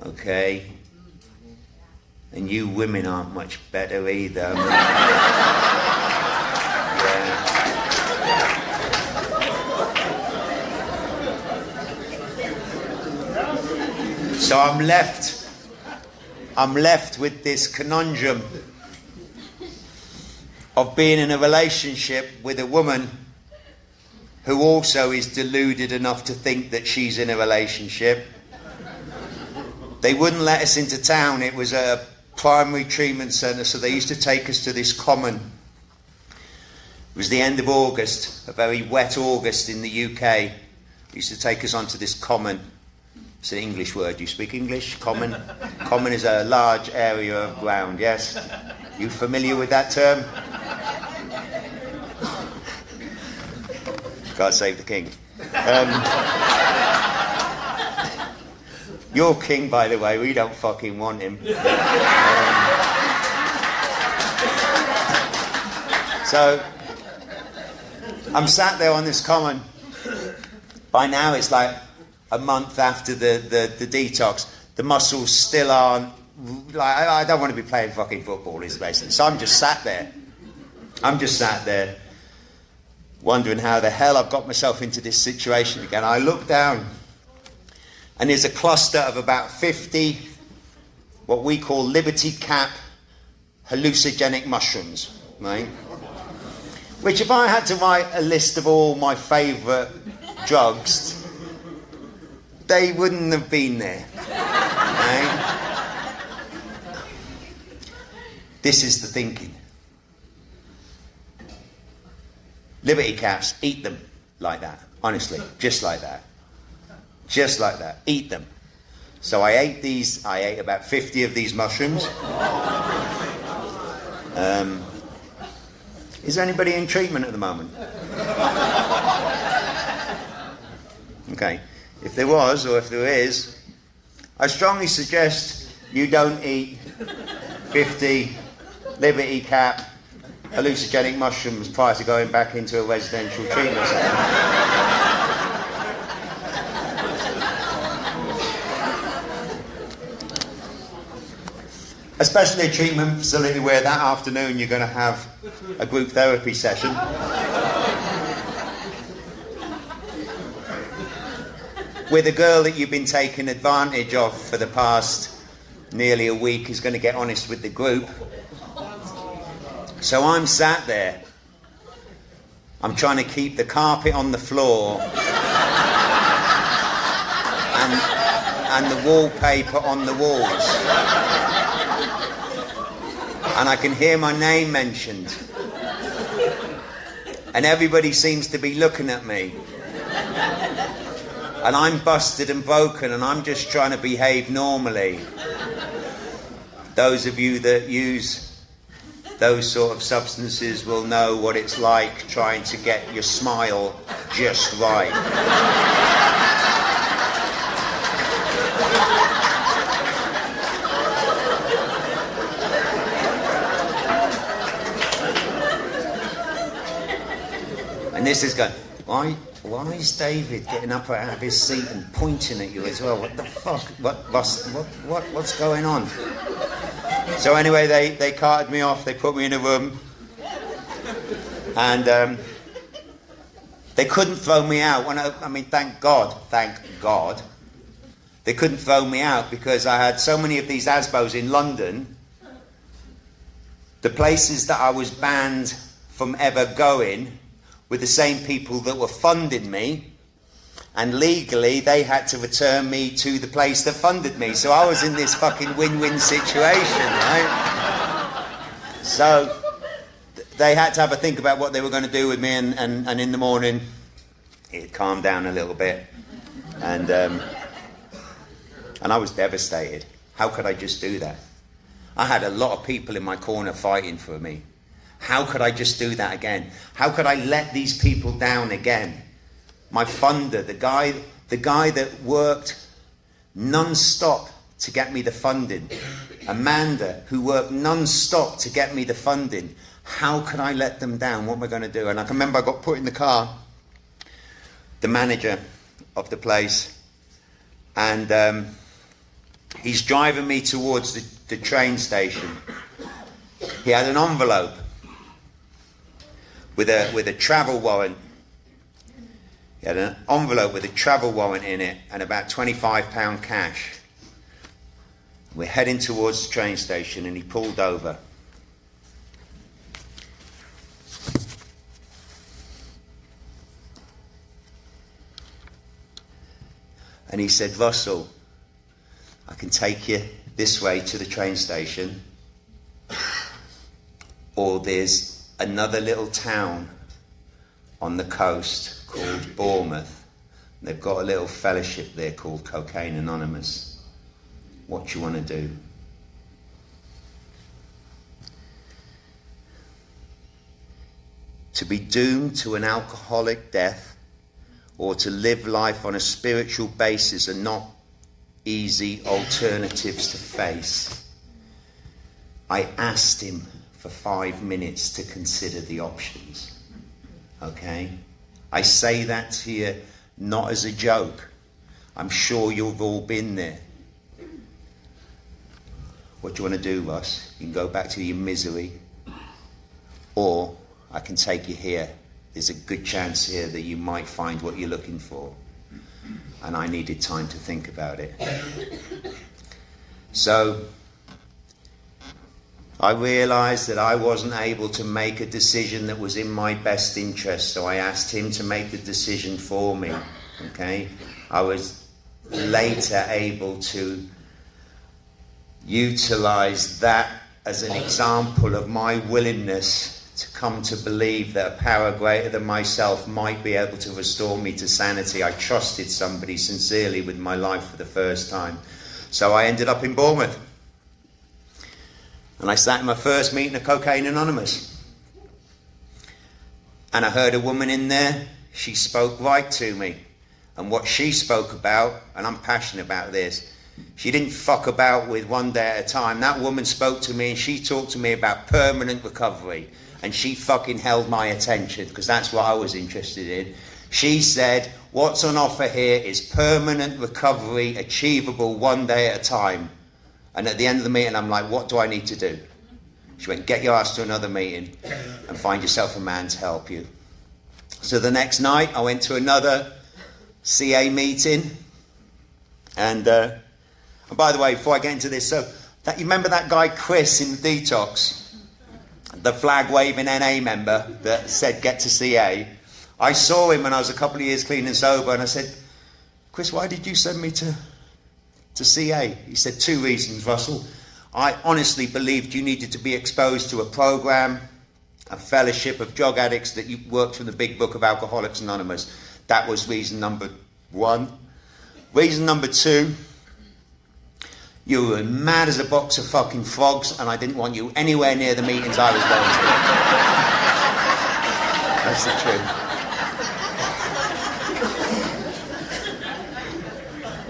Okay? And you women aren't much better either. Yeah. So I'm left with this conundrum of being in a relationship with a woman who also is deluded enough to think that she's in a relationship. They wouldn't let us into town. It was a primary treatment centre, so they used to take us to this common. It was the end of August, a very wet August in the UK. They used to take us onto this common. It's an English word. You speak English? Common? Common is a large area of ground, yes? You familiar with that term? God save the king. You're king, by the way. We don't fucking want him. So, I'm sat there on this common. By now, it's like a month after the detox. The muscles still aren't... Like, I don't want to be playing fucking football, is basically. So I'm just sat there. Wondering how the hell I've got myself into this situation again. I look down, and there's a cluster of about 50 what we call Liberty Cap hallucinogenic mushrooms, right? Which, if I had to write a list of all my favourite drugs, they wouldn't have been there, right? This is the thinking. Liberty caps, eat them like that. Honestly, just like that. Just like that. Eat them. So I ate these. I ate about 50 of these mushrooms. Is there anybody in treatment at the moment? Okay. If there was, or if there is, I strongly suggest you don't eat 50 Liberty Cap hallucinogenic mushrooms prior to going back into a residential treatment centre. Especially a treatment facility where that afternoon you're going to have a group therapy session. With a girl that you've been taking advantage of for the past nearly a week is going to get honest with the group. So I'm sat there. I'm trying to keep the carpet on the floor and the wallpaper on the walls. And I can hear my name mentioned. And everybody seems to be looking at me. And I'm busted and broken and I'm just trying to behave normally. Those of you that use those sort of substances will know what it's like trying to get your smile just right. And this is going, why is David getting up out of his seat and pointing at you as well? What the fuck? What's going on? So anyway, they carted me off. They put me in a room, and they couldn't throw me out. I mean, thank God, they couldn't throw me out because I had so many of these ASBOs in London. The places that I was banned from ever going were the same people that were funding me, and legally they had to return me to the place that funded me. So I was in this fucking win-win situation, right? So they had to have a think about what they were going to do with me, and in the morning it calmed down a little bit, and I was devastated. How could I just do that? I had a lot of people in my corner fighting for me. How could I just do that again? How could I let these people down again? My funder, the guy that worked non-stop to get me the funding. Amanda, who worked non-stop to get me the funding. How could I let them down? What am I going to do? And I can remember I got put in the car, the manager of the place, and he's driving me towards the train station. He had an envelope with a travel warrant. He had an envelope with a travel warrant in it and about £25 cash. We're heading towards the train station and he pulled over. And he said, Russell, I can take you this way to the train station, or there's another little town on the coast called Bournemouth. They've got a little fellowship there called Cocaine Anonymous. What do you want to do? To be doomed to an alcoholic death or to live life on a spiritual basis are not easy alternatives to face. I asked him for 5 minutes to consider the options. Okay? I say that to you not as a joke. I'm sure you've all been there. What do you want to do, Russ? You can go back to your misery, or I can take you here. There's a good chance here that you might find what you're looking for. And I needed time to think about it. So I realised that I wasn't able to make a decision that was in my best interest, so I asked him to make the decision for me. Okay? I was later able to utilise that as an example of my willingness to come to believe that a power greater than myself might be able to restore me to sanity. I trusted somebody sincerely with my life for the first time. So I ended up in Bournemouth. And I sat in my first meeting of Cocaine Anonymous. And I heard a woman in there. She spoke right to me. And what she spoke about, and I'm passionate about this, she didn't fuck about with one day at a time. That woman spoke to me and she talked to me about permanent recovery. And she fucking held my attention, because that's what I was interested in. She said, what's on offer here is permanent recovery, achievable one day at a time. And at the end of the meeting, I'm like, what do I need to do? She went, get your ass to another meeting and find yourself a man to help you. So the next night, I went to another CA meeting. And by the way, before I get into this, you remember that guy Chris in the Detox? The flag-waving NA member that said, get to CA. I saw him when I was a couple of years clean and sober, and I said, Chris, why did you send me to CA? He said, 2 reasons, Russell. I honestly believed you needed to be exposed to a program, a fellowship of drug addicts that you worked from the big book of Alcoholics Anonymous. That was reason number 1. Reason number 2, you were mad as a box of fucking frogs, and I didn't want you anywhere near the meetings I was going to. That's the truth.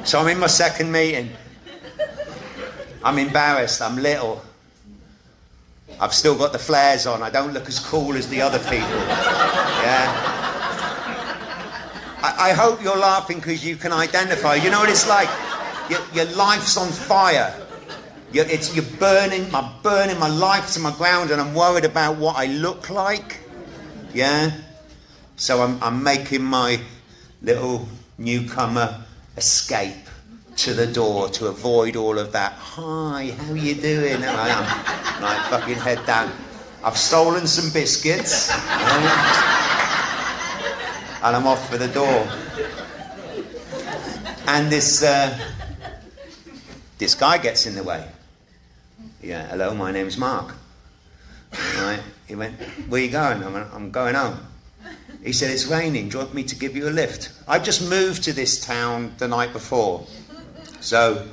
So I'm in my second meeting. I'm embarrassed. I'm little. I've still got the flares on. I don't look as cool as the other people. Yeah. I hope you're laughing because you can identify. You know what it's like? Your life's on fire. You're burning my life to my ground, and I'm worried about what I look like. Yeah. So I'm making my little newcomer escape to the door to avoid all of that. Hi, how are you doing? And I am like fucking head down. I've stolen some biscuits, and I'm off for the door. And this guy gets in the way. Yeah, hello, my name's Mark. Right. He went, where are you going? I'm going home. He said, it's raining. Do you want me to give you a lift? I just moved to this town the night before. So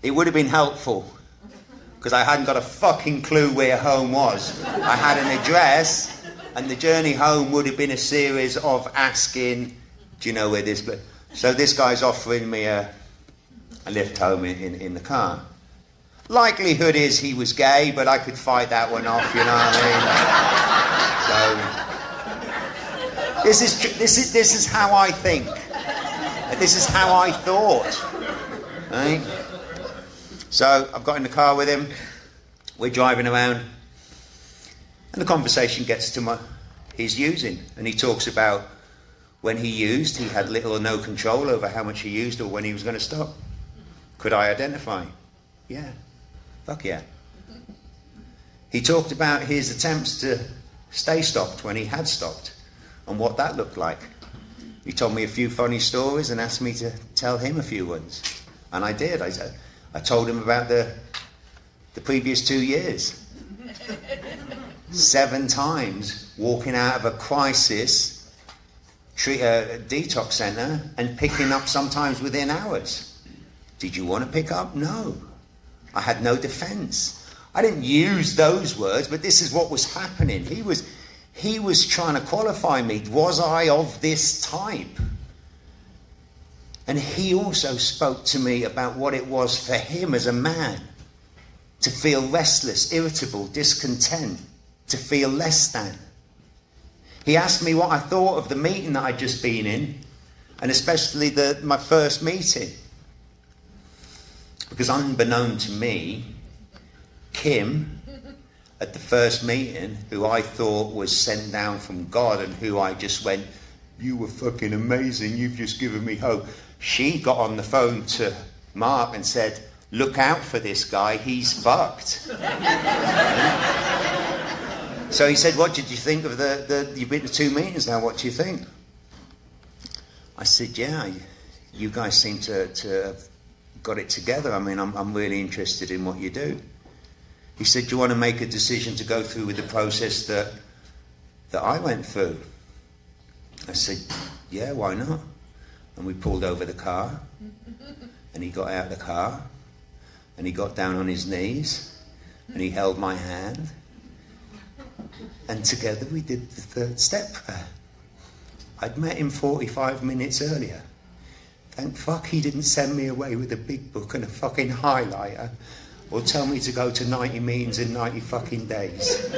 it would have been helpful, because I hadn't got a fucking clue where home was. I had an address, and the journey home would have been a series of asking, do you know where this... So this guy's offering me a lift home in the car. Likelihood is he was gay, but I could fight that one off, you know what I mean? So this is how I think. This is how I thought. Right? So I've got in the car with him. We're driving around, and the conversation gets to his using, and he talks about when he used, he had little or no control over how much he used or when he was going to stop. Could I identify? Yeah. Fuck yeah. He talked about his attempts to stay stopped when he had stopped and what that looked like. He told me a few funny stories and asked me to tell him a few ones. And I did. I told him about the previous 2 years. 7 times walking out of a crisis detox centre and picking up sometimes within hours. Did you want to pick up? No. I had no defence. I didn't use those words, but this is what was happening. He was trying to qualify me. Was I of this type? And he also spoke to me about what it was for him as a man to feel restless, irritable, discontent, to feel less than. He asked me what I thought of the meeting that I'd just been in, and especially my first meeting. Because unbeknown to me, Kim, at the first meeting, who I thought was sent down from God and who I just went, you were fucking amazing, you've just given me hope. She got on the phone to Mark and said, look out for this guy, he's fucked. So he said, what did you think of you've been to 2 meetings now, what do you think? I said, yeah, you guys seem to have got it together. I mean, I'm really interested in what you do. He said, do you want to make a decision to go through with the process that I went through? I said, yeah, why not? And we pulled over the car, and he got out of the car, and he got down on his knees, and he held my hand, and together we did the third step prayer. I'd met him 45 minutes earlier. Thank fuck he didn't send me away with a big book and a fucking highlighter, or tell me to go to 90 meetings in 90 fucking days.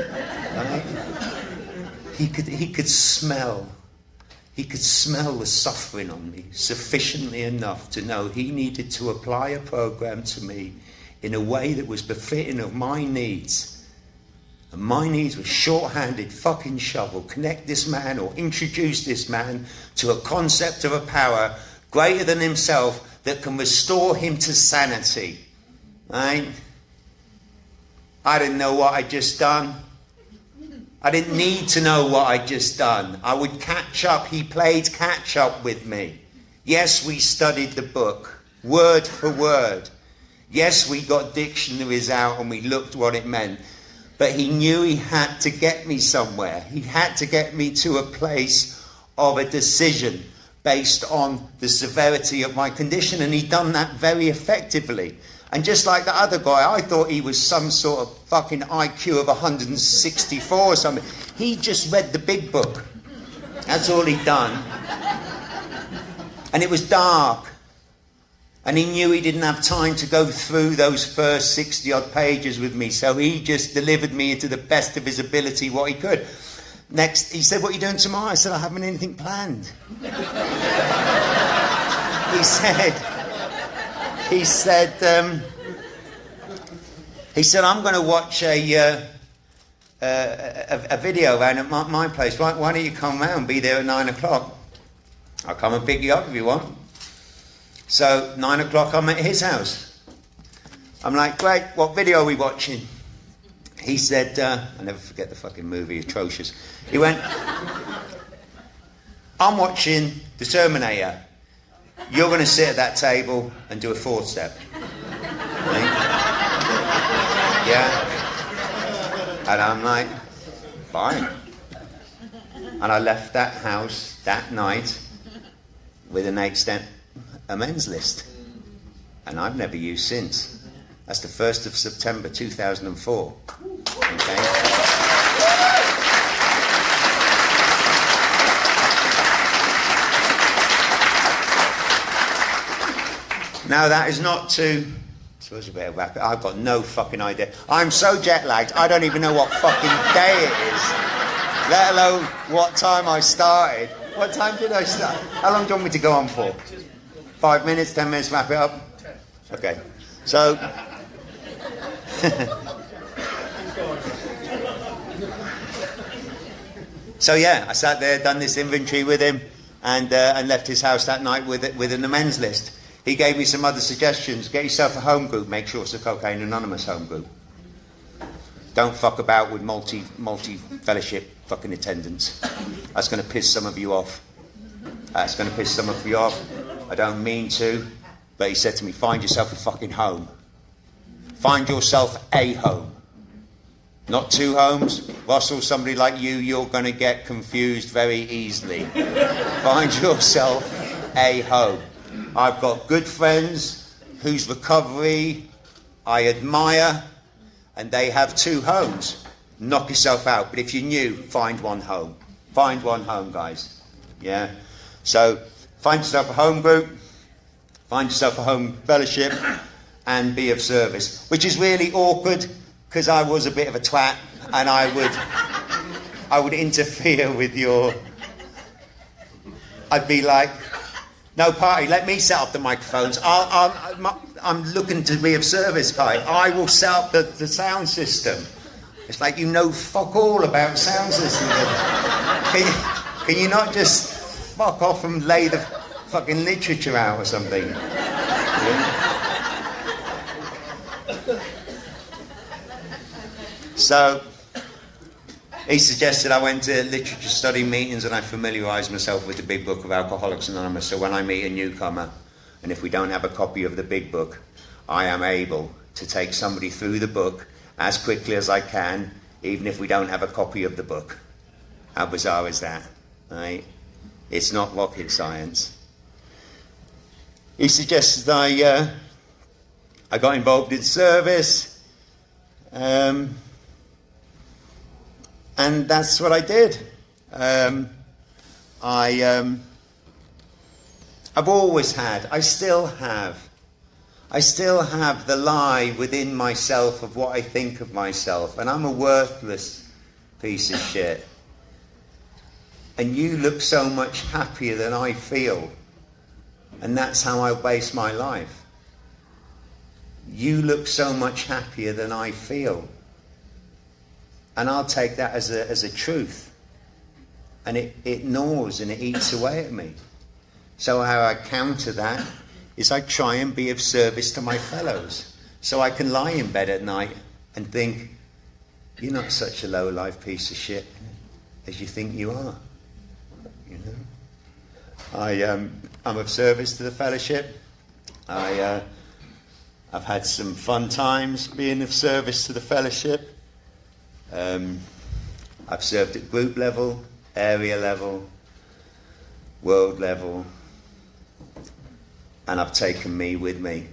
Right? He could smell the suffering on me sufficiently enough to know he needed to apply a program to me in a way that was befitting of my needs. And my needs were short-handed fucking shovel. Connect this man or introduce this man to a concept of a power greater than himself that can restore him to sanity. Right? I didn't know what I'd just done. I didn't need to know what I'd just done. I would catch up. He played catch up with me. Yes, we studied the book, word for word. Yes, we got dictionaries out and we looked what it meant. But he knew he had to get me somewhere. He had to get me to a place of a decision based on the severity of my condition. And he'd done that very effectively. And just like the other guy, I thought he was some sort of fucking IQ of 164 or something. He just read the big book. That's all he'd done. And it was dark. And he knew he didn't have time to go through those first 60-odd pages with me. So he just delivered me into the best of his ability what he could. Next, he said, what are you doing tomorrow? I said, I haven't anything planned. He said, I'm going to watch a video around at my place. Why don't you come round, be there at 9 o'clock? I'll come and pick you up if you want. So 9 o'clock, I'm at his house. I'm like, great, what video are we watching? He said, I'll never forget the fucking movie, atrocious. He went, I'm watching The Terminator. You're going to sit at that table and do a fourth step. Right? Yeah. And I'm like, fine. And I left that house that night with an 8-step amends list. And I've never used since. That's the 1st of September 2004. Okay? Now that is not to... I suppose we better wrap it. I've got no fucking idea. I'm so jet lagged, I don't even know what fucking day it is. Let alone what time I started. What time did I start? How long do you want me to go on for? 5 minutes, 10 minutes, wrap it up? Okay. So... So yeah, I sat there, done this inventory with him, and left his house that night with an amends list. He gave me some other suggestions. Get yourself a home group. Make sure it's a Cocaine Anonymous home group. Don't fuck about with multi-fellowship fucking attendance. That's going to piss some of you off. That's going to piss some of you off. I don't mean to, but he said to me, find yourself a fucking home. Find yourself a home. Not 2 homes. Russell, somebody like you, you're going to get confused very easily. Find yourself a home. I've got good friends whose recovery I admire, and they have 2 homes. Knock yourself out. But if you're new, find one home. Find one home, guys. Yeah? So, find yourself a home group, find yourself a home fellowship, and be of service. Which is really awkward, because I was a bit of a twat, and I would interfere with your... I'd be like, no party, let me set up the microphones. I'm looking to be of service, guy. I will set up the sound system. It's like, you know fuck all about sound systems. Can you not just fuck off and lay the fucking literature out or something? Yeah? So, he suggested I went to literature study meetings and I familiarised myself with the big book of Alcoholics Anonymous. So when I meet a newcomer, and if we don't have a copy of the big book, I am able to take somebody through the book as quickly as I can, even if we don't have a copy of the book. How bizarre is that, right? It's not rocket science. He suggested I got involved in service, and that's what I did. I've always had, I still have the lie within myself of what I think of myself, and I'm a worthless piece of shit. And you look so much happier than I feel, and that's how I base my life. You look so much happier than I feel, and I'll take that as a truth, and it gnaws and it eats away at me. So how I counter that is I try and be of service to my fellows, so I can lie in bed at night and think, you're not such a low-life piece of shit as you think you are. You know, I'm of service to the fellowship. I've had some fun times being of service to the fellowship. I've served at group level, area level, world level, and I've taken me with me.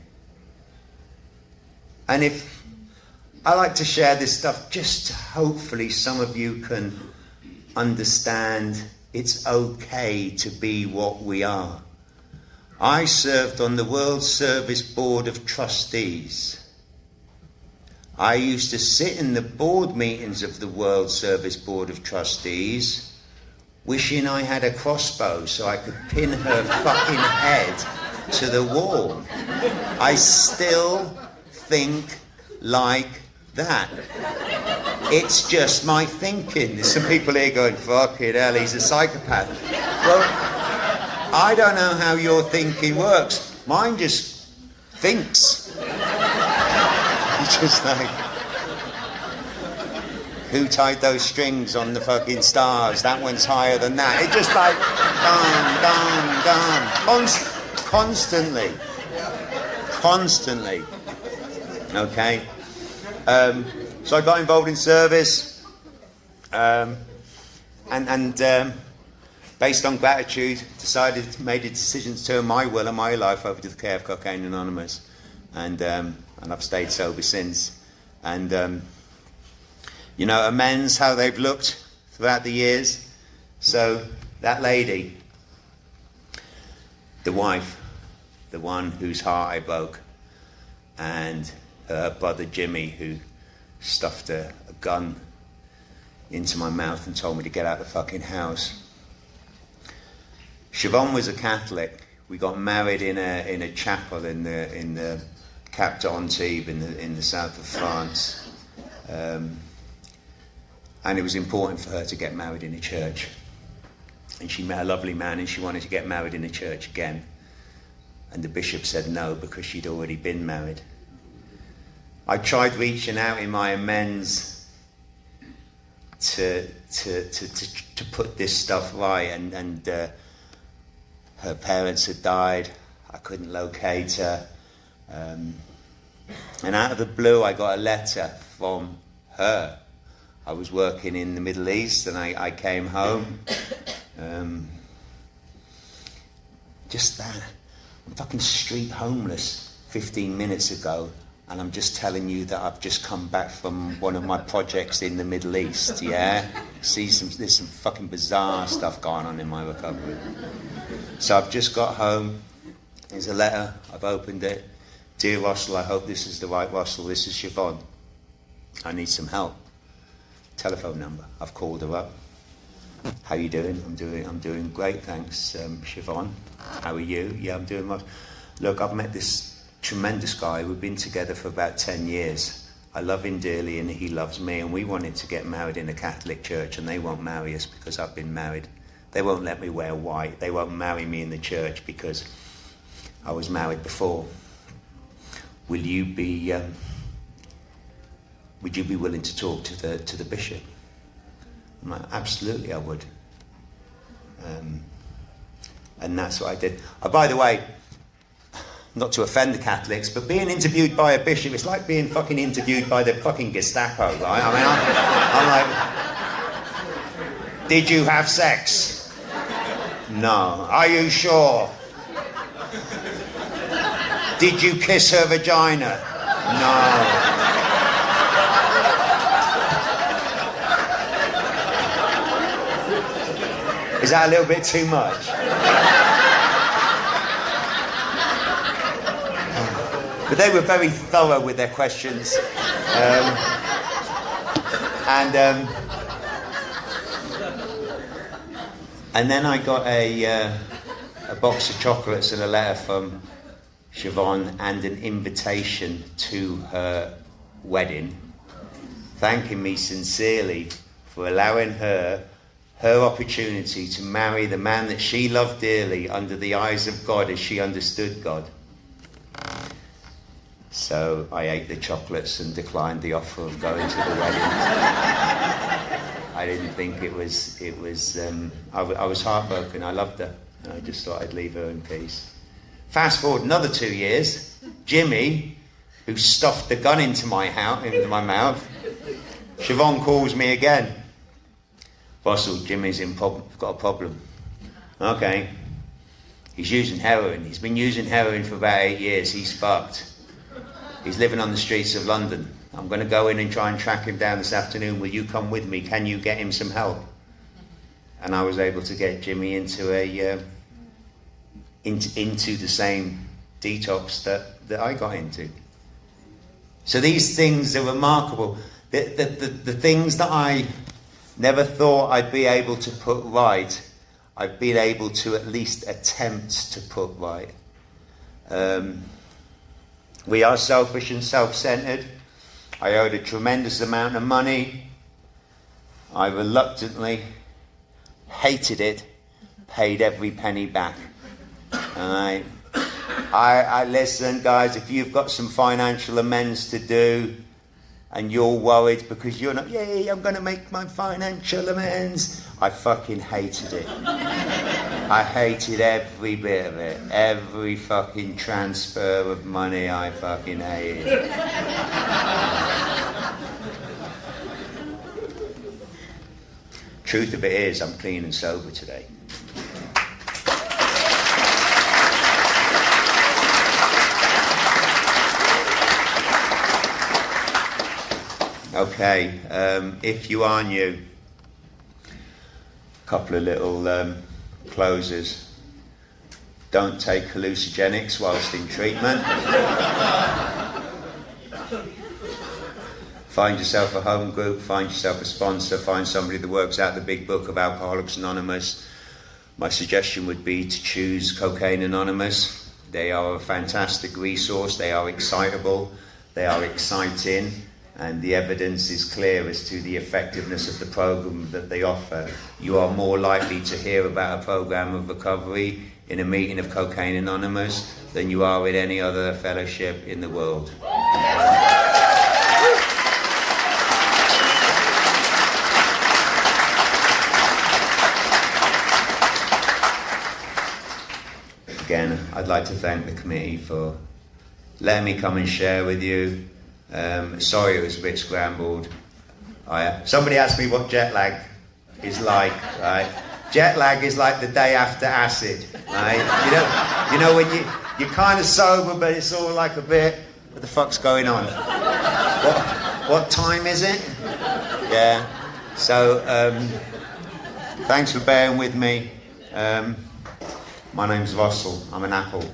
And if I like to share this stuff, just to hopefully some of you can understand it's okay to be what we are. I served on the World Service Board of Trustees. I used to sit in the board meetings of the World Service Board of Trustees, wishing I had a crossbow so I could pin her fucking head to the wall. I still think like that. It's just my thinking. There's some people here going, fucking hell, he's a psychopath. Well, I don't know how your thinking works. Mine just thinks. It's just like, who tied those strings on the fucking stars? That one's higher than that. It just like, constantly. Okay? So I got involved in service, and based on gratitude, made a decision to turn my will and my life over to the care of Cocaine Anonymous, and I've stayed sober since. And you know, amends, how they've looked throughout the years. So that lady, the wife, the one whose heart I broke, and her brother Jimmy, who stuffed a gun into my mouth and told me to get out of the fucking house. Siobhan was a Catholic. We got married in a chapel in the Cap d'Antibes in the south of France, and it was important for her to get married in a church. And she met a lovely man, and she wanted to get married in a church again. And the bishop said no because she'd already been married. I tried reaching out in my amends to put this stuff right, and her parents had died. I couldn't locate her, and out of the blue I got a letter from her. I was working in the Middle East, and I came home. Just that. I'm fucking street homeless 15 minutes ago, and I'm just telling you that I've just come back from one of my projects in the Middle East, yeah? There's some fucking bizarre stuff going on in my recovery. So I've just got home. There's a letter. I've opened it. Dear Russel, I hope this is the right Russel. This is Siobhan. I need some help. Telephone number. I've called her up. How you doing? I'm doing great, thanks, Siobhan. How are you? Yeah, I'm doing well. Look, I've met this tremendous guy. We've been together for about 10 years. I love him dearly, and he loves me, and we wanted to get married in a Catholic church, and they won't marry us because I've been married. They won't let me wear white. They won't marry me in the church because I was married before. Would you be willing to talk to the bishop? I'm like, absolutely, I would. And that's what I did. Oh, by the way, not to offend the Catholics, but being interviewed by a bishop, it's like being fucking interviewed by the fucking Gestapo, right? I mean, I'm like, did you have sex? No. Are you sure? Did you kiss her vagina? No. Is that a little bit too much? But they were very thorough with their questions. And then I got a box of chocolates and a letter from Siobhan and an invitation to her wedding, thanking me sincerely for allowing her opportunity to marry the man that she loved dearly under the eyes of God as she understood God. So I ate the chocolates and declined the offer of going to the wedding. I didn't think it was. I was heartbroken. I loved her. I just thought I'd leave her in peace. Fast forward another 2 years, Jimmy, who stuffed the gun into my mouth, Siobhan calls me again. Russel, Jimmy's got a problem. Okay. He's using heroin. He's been using heroin for about 8 years. He's fucked. He's living on the streets of London. I'm going to go in and try and track him down this afternoon. Will you come with me? Can you get him some help? And I was able to get Jimmy into the same detox that I got into. So these things are remarkable. The things that I never thought I'd be able to put right, I've been able to at least attempt to put right. We are selfish and self-centered. I owed a tremendous amount of money. I reluctantly hated it, paid every penny back. I listen, guys, if you've got some financial amends to do and you're worried because you're not, yay, I'm going to make my financial amends. I fucking hated it. I hated every bit of it. Every fucking transfer of money I fucking hated. Truth of it is, I'm clean and sober today. Okay, if you are new, a couple of little closers. Don't take hallucinogenics whilst in treatment. Find yourself a home group, find yourself a sponsor, find somebody that works out the big book of Alcoholics Anonymous. My suggestion would be to choose Cocaine Anonymous. They are a fantastic resource, they are excitable, they are exciting, and the evidence is clear as to the effectiveness of the program that they offer. You are more likely to hear about a program of recovery in a meeting of Cocaine Anonymous than you are in any other fellowship in the world. Again, I'd like to thank the committee for letting me come and share with you. Sorry it was a bit scrambled. Somebody asked me what jet lag is like, right? Jet lag is like the day after acid, right? You know when you're kind of sober, but it's all like a bit, what the fuck's going on? What time is it? Yeah. So, thanks for bearing with me. My name's Russell. I'm an apple.